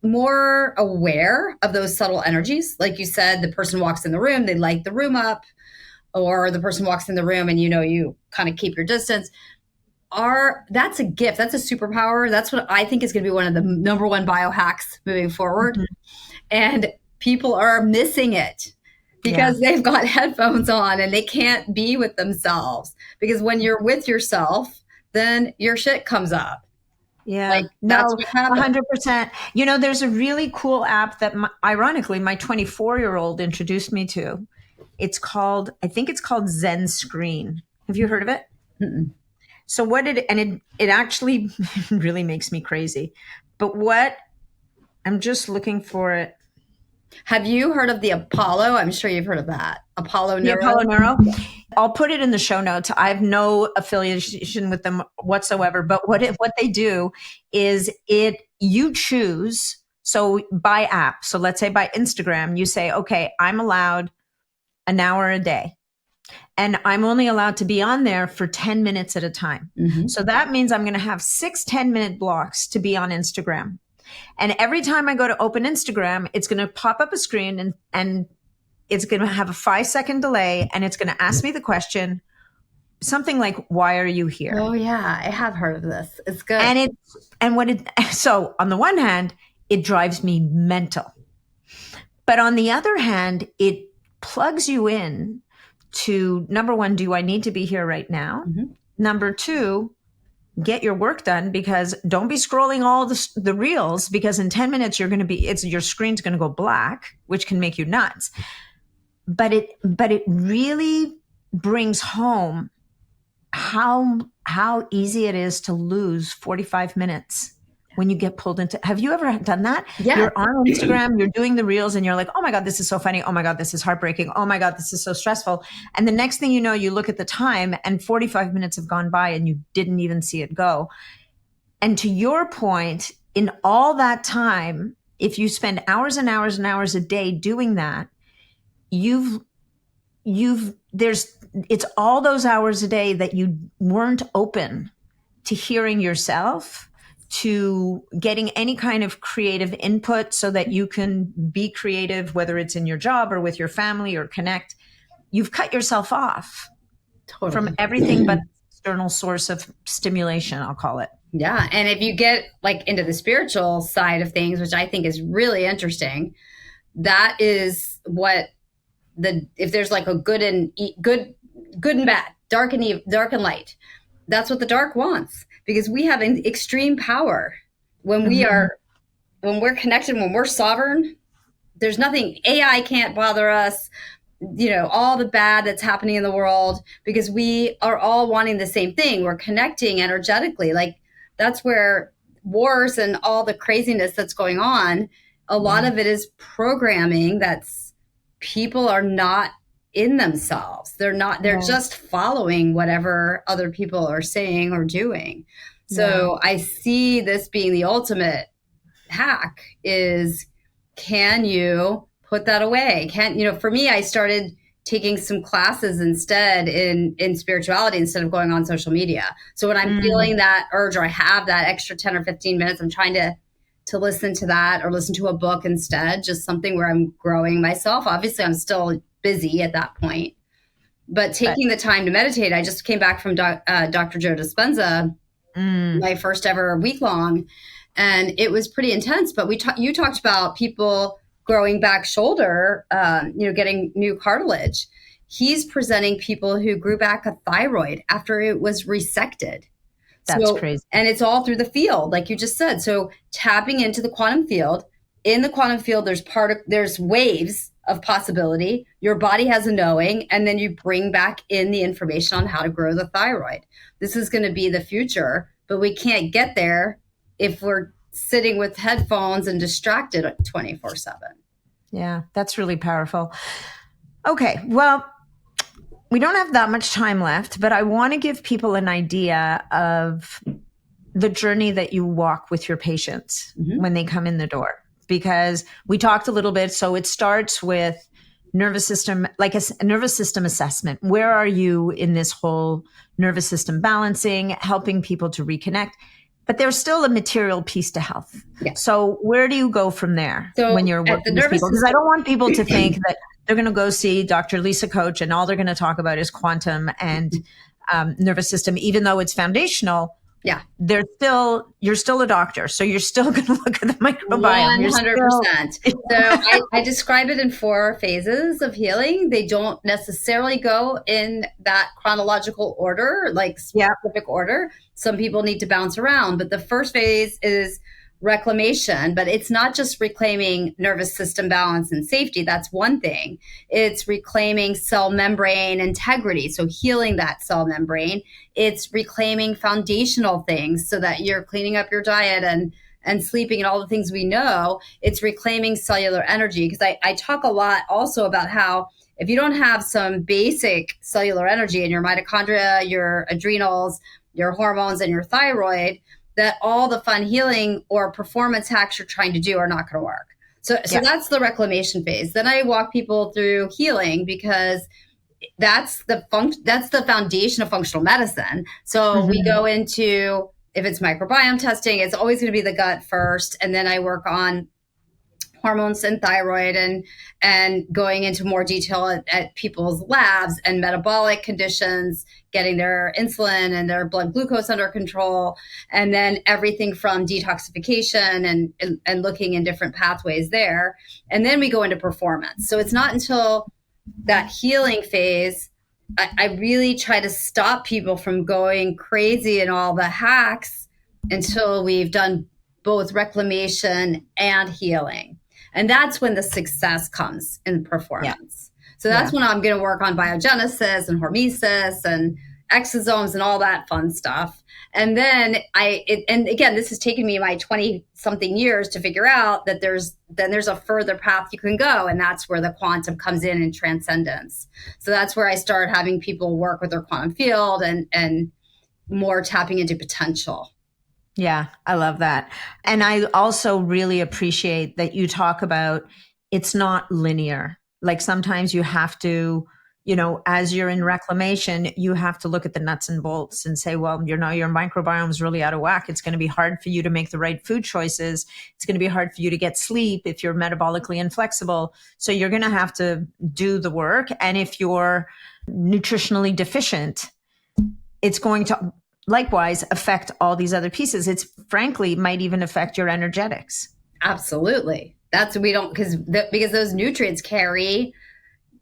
aware of those subtle energies, like you said, the person walks in the room, they light the room up, or the person walks in the room and you kind of keep your distance. That's a gift. That's a superpower. That's what I think is going to be one of the number one biohacks moving forward. And people are missing it. because they've got headphones on and they can't be with themselves. Because when you're with yourself, then your shit comes up. Yeah. Like, No, that's what happens. 100%. You know, there's a really cool app that ironically my 24-year-old introduced me to. I think it's called Zen Screen. Have you heard of it? Mm-mm. So it actually really makes me crazy. But I'm just looking for it. Have you heard of the Apollo? I'm sure you've heard of that. Apollo The Neuro. Apollo Neuro. I'll put it in the show notes. I have no affiliation with them whatsoever. But what they do is you choose. So by app. So let's say by Instagram, you say, okay, I'm allowed an hour a day. And I'm only allowed to be on there for 10 minutes at a time. Mm-hmm. So that means I'm going to have 6 10-minute blocks to be on Instagram. And every time I go to open Instagram, it's going to pop up a screen and it's going to have a 5-second delay. And it's going to ask me the question, something like, why are you here? Oh yeah, I have heard of this. It's good. So on the one hand, it drives me mental. But on the other hand, it plugs you in to, number one, do I need to be here right now? Mm-hmm. Number two, get your work done, because don't be scrolling all the reels, because in 10 minutes your screen's going to go black, which can make you nuts. But it really brings home how easy it is to lose 45 minutes when you get pulled into. Have you ever done that? Yeah. You're on Instagram, you're doing the reels, and you're like, oh my God, this is so funny. Oh my God, this is heartbreaking. Oh my God, this is so stressful. And the next thing you know, you look at the time and 45 minutes have gone by and you didn't even see it go. And to your point, in all that time, if you spend hours and hours and hours a day doing that, it's all those hours a day that you weren't open to hearing yourself, to getting any kind of creative input so that you can be creative, whether it's in your job or with your family or connect. You've cut yourself off from everything but external source of stimulation, I'll call it. Yeah. And if you get like into the spiritual side of things, which I think is really interesting, that is what if there's like a good and bad, dark and light, that's what the dark wants. Because we have an extreme power when when we're connected, when we're sovereign. There's nothing, AI can't bother us, all the bad that's happening in the world, because we are all wanting the same thing. We're connecting energetically. Like, that's where wars and all the craziness that's going on, a lot of it is programming that's people are not in themselves. They're just following whatever other people are saying or doing. So I see this being the ultimate hack is, can you put that away? For me, I started taking some classes instead in spirituality instead of going on social media. So when I'm feeling that urge, or I have that extra 10 or 15 minutes, I'm trying to listen to that or listen to a book instead, just something where I'm growing myself. Obviously, I'm still busy at that point, but taking the time to meditate. I just came back from Dr. Joe Dispenza, my first ever week long, and it was pretty intense. But you talked about people growing back shoulder, getting new cartilage. He's presenting people who grew back a thyroid after it was resected. That's crazy. And it's all through the field, like you just said. So tapping into the quantum field. In the quantum field, there's waves of possibility. Your body has a knowing, and then you bring back in the information on how to grow the thyroid. This is going to be the future, but we can't get there if we're sitting with headphones and distracted 24/7. Yeah, that's really powerful. Okay, well, we don't have that much time left, but I want to give people an idea of the journey that you walk with your patients when they come in the door, because we talked a little bit. So it starts with nervous system, like a nervous system assessment. Where are you in this whole nervous system balancing, helping people to reconnect? But there's still a material piece to health. Yeah. So where do you go from there when you're working with people? Because I don't want people to think that they're going to go see Dr. Lisa Koche and all they're going to talk about is quantum and nervous system, even though it's foundational. Yeah. You're still a doctor. So you're still going to look at the microbiome. You're still, 100%. So I describe it in 4 phases of healing. They don't necessarily go in that chronological order, like yeah. specific order. Some people need to bounce around, but the first phase is reclamation, but it's not just reclaiming nervous system balance and safety. That's one thing. It's reclaiming cell membrane integrity. So healing that cell membrane. It's reclaiming foundational things so that you're cleaning up your diet and sleeping and all the things we know. It's reclaiming cellular energy, because I talk a lot also about how if you don't have some basic cellular energy in your mitochondria, your adrenals, your hormones, and your thyroid, that all the fun healing or performance hacks you're trying to do are not going to work. So that's the reclamation phase. Then I walk people through healing, because that's the foundation of functional medicine. So we go into, if it's microbiome testing, it's always going to be the gut first, and then I work on hormones and thyroid, and going into more detail at people's labs and metabolic conditions, getting their insulin and their blood glucose under control, and then everything from detoxification and looking in different pathways there. And then we go into performance. So it's not until that healing phase, I really try to stop people from going crazy in all the hacks until we've done both reclamation and healing. And that's when the success comes in performance. Yeah. So that's when I'm going to work on biogenesis and hormesis and exosomes and all that fun stuff. And then and again, this has taken me my 20 something years to figure out that there's a further path you can go. And that's where the quantum comes in transcendence. So that's where I start having people work with their quantum field and more tapping into potential. Yeah, I love that. And I also really appreciate that you talk about it's not linear. Like sometimes you have to, as you're in reclamation, you have to look at the nuts and bolts and say, well, your microbiome is really out of whack. It's going to be hard for you to make the right food choices. It's going to be hard for you to get sleep if you're metabolically inflexible. So you're going to have to do the work. And if you're nutritionally deficient, it's going to likewise affect all these other pieces. It's frankly might even affect your energetics. Absolutely. That's what we don't, because those nutrients carry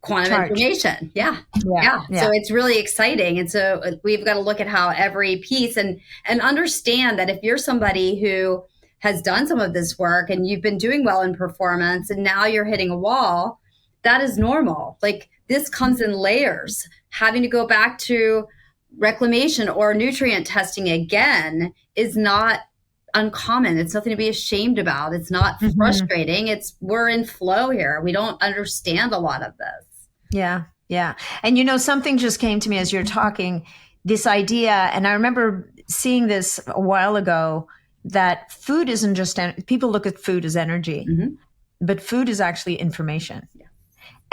quantum information. Yeah. So it's really exciting. And so we've got to look at how every piece and understand that if you're somebody who has done some of this work and you've been doing well in performance and now you're hitting a wall, that is normal. Like this comes in layers. Having to go back to reclamation or nutrient testing again is not uncommon. It's nothing to be ashamed about. It's not frustrating. We're in flow here. We don't understand a lot of this. Yeah. Yeah. And something just came to me as you're talking, this idea, and I remember seeing this a while ago, that food isn't just, people look at food as energy, but food is actually information. Yeah.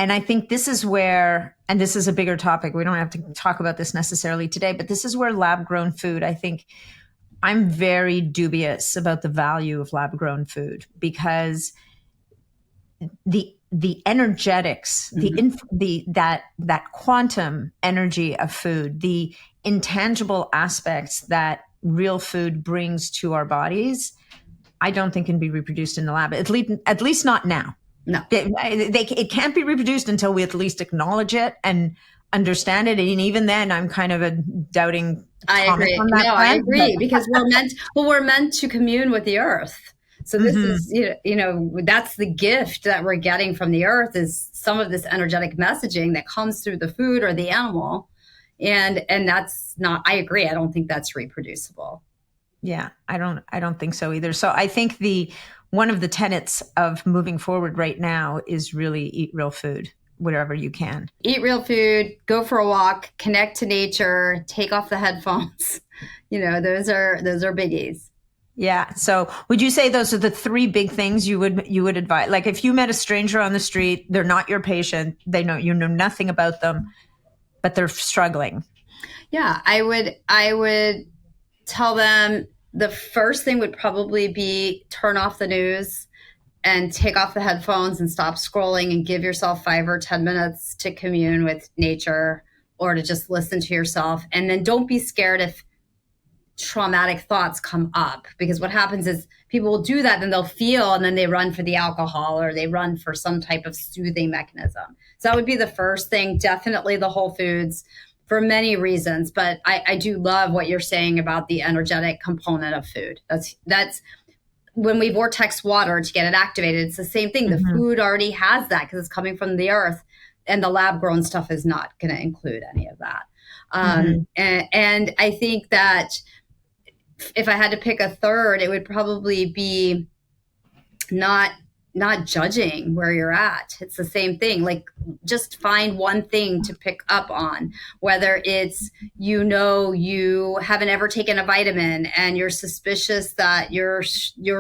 And I think this is where, and this is a bigger topic, we don't have to talk about this necessarily today, but this is where lab-grown food, I think I'm very dubious about the value of lab-grown food, because the energetics, that quantum energy of food, the intangible aspects that real food brings to our bodies, I don't think can be reproduced in the lab, at least not now. No, it can't be reproduced until we at least acknowledge it and understand it. And even then, I'm kind of a doubting. I agree. I agree, because we're meant to commune with the earth. So this is, that's the gift that we're getting from the earth, is some of this energetic messaging that comes through the food or the animal. And that's not, I agree. I don't think that's reproducible. Yeah, I don't think so either. So I think one of the tenets of moving forward right now is really eat real food wherever you can. Eat real food, go for a walk, connect to nature, take off the headphones. Those are biggies. Yeah. So would you say those are the 3 big things you would advise? Like if you met a stranger on the street, they're not your patient, you know nothing about them, but they're struggling. Yeah, I would tell them the first thing would probably be turn off the news and take off the headphones and stop scrolling and give yourself 5 or 10 minutes to commune with nature or to just listen to yourself. And then don't be scared if traumatic thoughts come up, because what happens is people will do that, then they'll feel, and then they run for the alcohol or they run for some type of soothing mechanism. So that would be the first thing. Definitely the whole foods for many reasons. But I do love what you're saying about the energetic component of food. That's when we vortex water to get it activated. It's the same thing. The food already has that because it's coming from the earth, and the lab grown stuff is not going to include any of that. And I think that if I had to pick a third, it would probably be not judging where you're at. It's the same thing. Like, just find one thing to pick up on, whether it's, you haven't ever taken a vitamin and you're suspicious that you're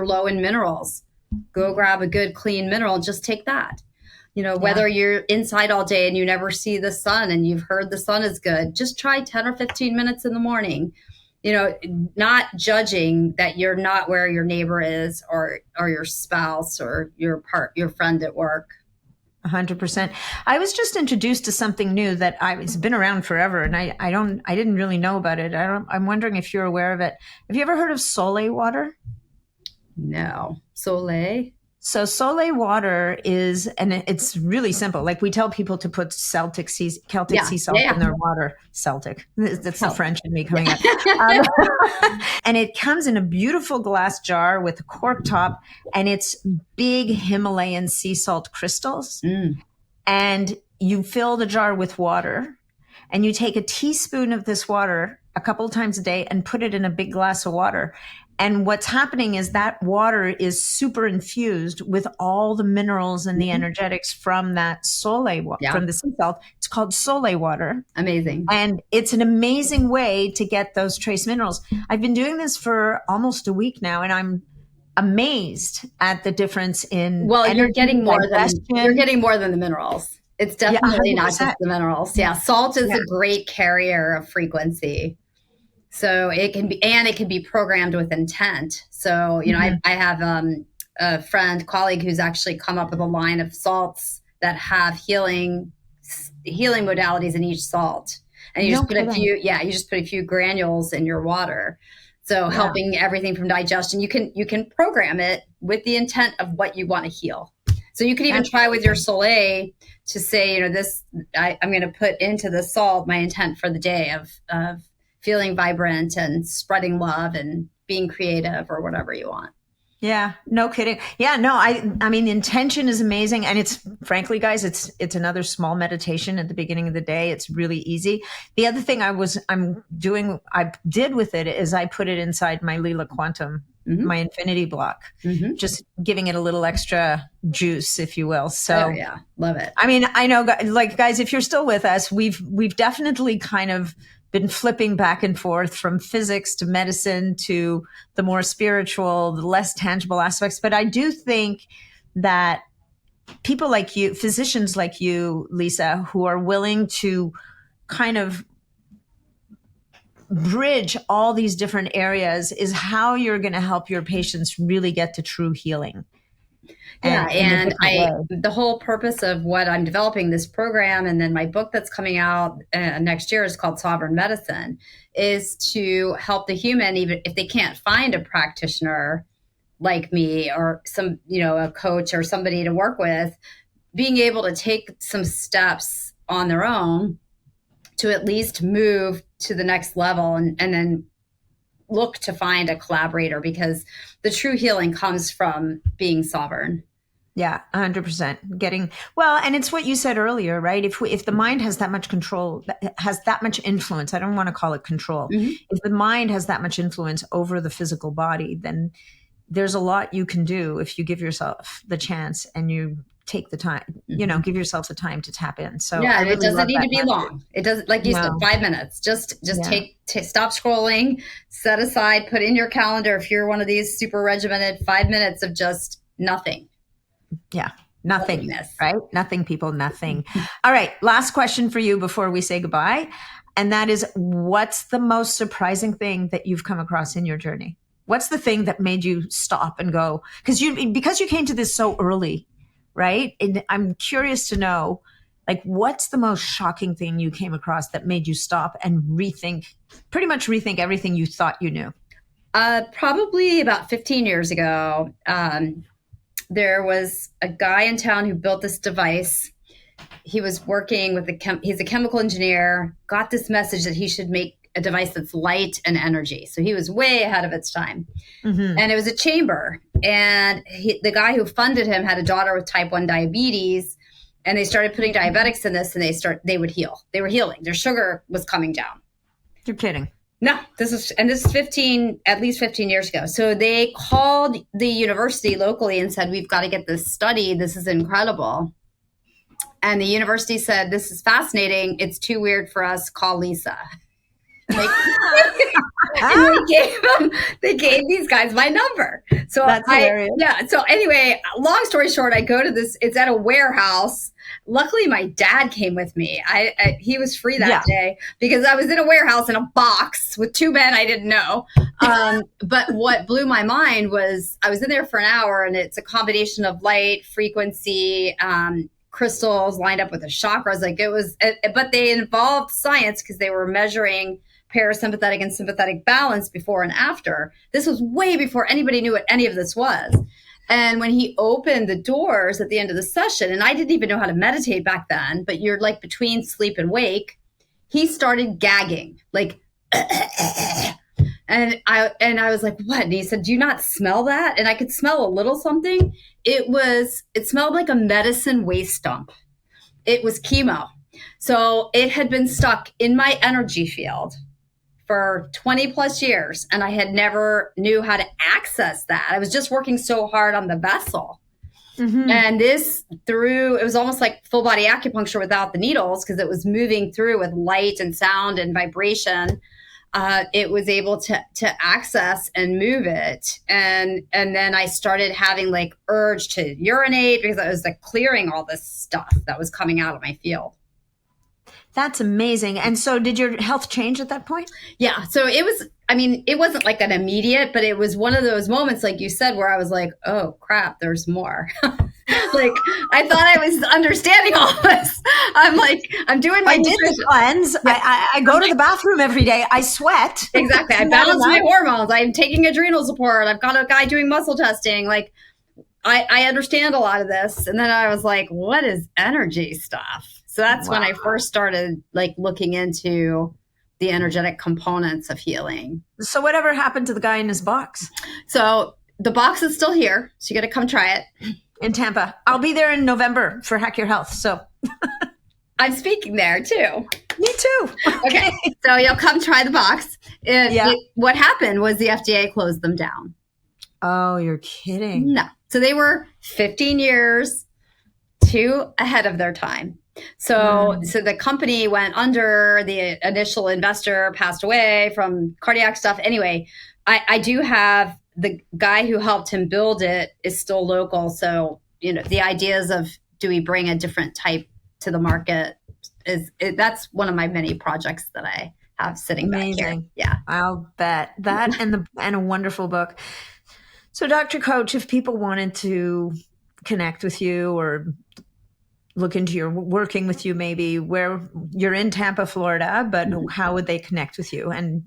low in minerals. Go grab a good clean mineral, just take that. Whether you're inside all day and you never see the sun and you've heard the sun is good, just try 10 or 15 minutes in the morning. Not judging that you're not where your neighbor is, or your spouse, or your friend at work. 100%. I was just introduced to something new that it's been around forever, and I didn't really know about it. I'm wondering if you're aware of it. Have you ever heard of Soleil water? No. Soleil? So Soleil water and it's really simple. Like, we tell people to put Celtic sea salt in their water. Celtic. That's the French in me coming up. And it comes in a beautiful glass jar with a cork top, and it's big Himalayan sea salt crystals. And you fill the jar with water, and you take a teaspoon of this water a couple of times a day and put it in a big glass of water. And what's happening is that water is super infused with all the minerals and the energetics from that Soleil water, from the sea salt. It's called Soleil water. Amazing. And it's an amazing way to get those trace minerals. I've been doing this for almost a week now, and I'm amazed at the difference in energy, you're getting more than the minerals. It's definitely not just the minerals. Yeah. Salt is a great carrier of frequency. So it can be programmed with intent. So, I have a colleague who's actually come up with a line of salts that have healing modalities in each salt. And you just put a few granules in your water. So helping everything from digestion, you can program it with the intent of what you want to heal. So you could even try with your Soleil to say, I'm going to put into the salt my intent for the day of feeling vibrant and spreading love and being creative, or whatever you want. Yeah, no kidding. Yeah, no, I mean, intention is amazing. And it's, frankly, guys, it's another small meditation at the beginning of the day. It's really easy. The other thing I did with it is I put it inside my Lila Quantum, my infinity block, just giving it a little extra juice, if you will. So love it. I mean, I know, like, guys, if you're still with us, we've definitely kind of been flipping back and forth from physics to medicine to the more spiritual, the less tangible aspects. But I do think that people like you, physicians like you, Lisa, who are willing to kind of bridge all these different areas, is how you're going to help your patients really get to true healing. And the whole purpose of what I'm developing, this program, and then my book that's coming out next year is called Sovereign Medicine, is to help the human, even if they can't find a practitioner like me, or a coach or somebody to work with, being able to take some steps on their own to at least move to the next level, and then look to find a collaborator, because the true healing comes from being sovereign. Yeah, 100%. And it's what you said earlier, right? If the mind has that much control, has that much influence, I don't want to call it control. If the mind has that much influence over the physical body, then there's a lot you can do if you give yourself the chance and you take the time, give yourself the time to tap in. So really it doesn't need to be long. It doesn't, like you said, 5 minutes. Just stop scrolling, set aside, put in your calendar, if you're one of these super regimented, 5 minutes of just nothing. Yeah. Nothing, right? Nothing, people, nothing. All right. Last question for you before we say goodbye. And that is, what's the most surprising thing that you've come across in your journey? What's the thing that made you stop and go? Because you came to this so early, right? And I'm curious to know, Like, what's the most shocking thing you came across that made you stop and pretty much rethink everything you thought you knew? Probably about 15 years ago, there was a guy in town who built this device. He was working with he's a chemical engineer, got this message that he should make a device that's light and energy. So he was way ahead of its time. Mm-hmm. And it was a chamber. And the guy who funded him had a daughter with type 1 diabetes. And they started putting diabetics in this, and they would heal. They were healing. Their sugar was coming down. You're kidding. No, this is at least 15 years ago. So they called the university locally and said, we've got to get this study. This is incredible. And the university said, this is fascinating. It's too weird for us. Call Lisa. Like, and they gave these guys my number. So that's hilarious. Yeah. So anyway, long story short, I go to this, it's at a warehouse. Luckily, my dad came with me. He was free that day because I was in a warehouse in a box with two men I didn't know. But what blew my mind was I was in there for an hour, and it's a combination of light, frequency, crystals lined up with the chakras. Like it was, but they involved science because they were measuring parasympathetic and sympathetic balance before and after. This was way before anybody knew what any of this was. And when he opened the doors at the end of the session, and I didn't even know how to meditate back then, but you're like between sleep and wake, he started gagging, like, and I was like, what? And he said, do you not smell that? And I could smell a little something. It smelled like a medicine waste dump. It was chemo. So it had been stuck in my energy field for 20 plus years. And I had never knew how to access that. I was just working so hard on the vessel. Mm-hmm. And it was almost like full body acupuncture without the needles, because it was moving through with light and sound and vibration. It was able to access and move it. And then I started having like urge to urinate because I was like clearing all this stuff that was coming out of my field. That's amazing. And so did your health change at that point? Yeah. So it wasn't like an immediate, but it was one of those moments, like you said, where I was like, oh crap, there's more. Like I thought I was understanding all this. I'm like, I'm doing my nutrition. Cleanse. Yeah. I go to the bathroom every day. I sweat. Exactly. I balance my hormones. I'm taking adrenal support. I've got a guy doing muscle testing. Like I understand a lot of this. And then I was like, what is energy stuff? So that's when I first started like looking into the energetic components of healing. So whatever happened to the guy in his box? So the box is still here. So you got to come try it. In Tampa. I'll be there in November for Hack Your Health. So I'm speaking there too. Me too. Okay. So you'll come try the box. What happened was the FDA closed them down. Oh, you're kidding. No. So they were 15 years too ahead of their time. So the company went under. The initial investor passed away from cardiac stuff. Anyway, I do have the guy who helped him build it is still local. So, the ideas of do we bring a different type to the market that's one of my many projects that I have sitting back here. Yeah. I'll bet that and a wonderful book. So Dr. Koche, if people wanted to connect with you or look into your working with you, maybe where you're in Tampa, Florida, but how would they connect with you and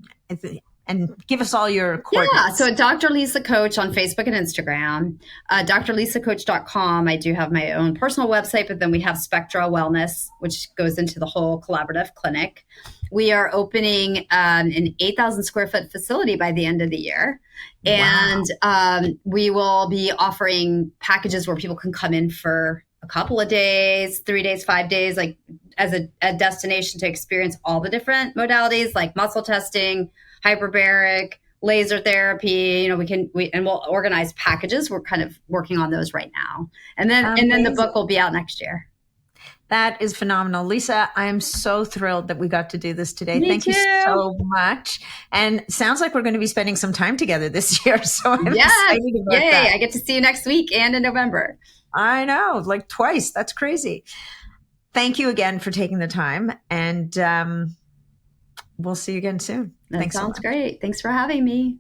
give us all your coordinates? Yeah, so Dr. Lisa Koche on Facebook and Instagram, drlisakoche.com. I do have my own personal website, but then we have Spectra Wellness, which goes into the whole collaborative clinic. We are opening an 8,000 square foot facility by the end of the year. Wow. And we will be offering packages where people can come in for a couple of days, 3 days, 5 days, like as a destination to experience all the different modalities like muscle testing, hyperbaric, laser therapy. We'll organize packages. We're kind of working on those right now. And then the book will be out next year. That is phenomenal. Lisa, I am so thrilled that we got to do this today. Thank you so much. And sounds like we're going to be spending some time together this year. So I'm excited about that. I get to see you next week and in November. I know, like twice. That's crazy. Thank you again for taking the time. And we'll see you again soon. That sounds great. Thanks for having me.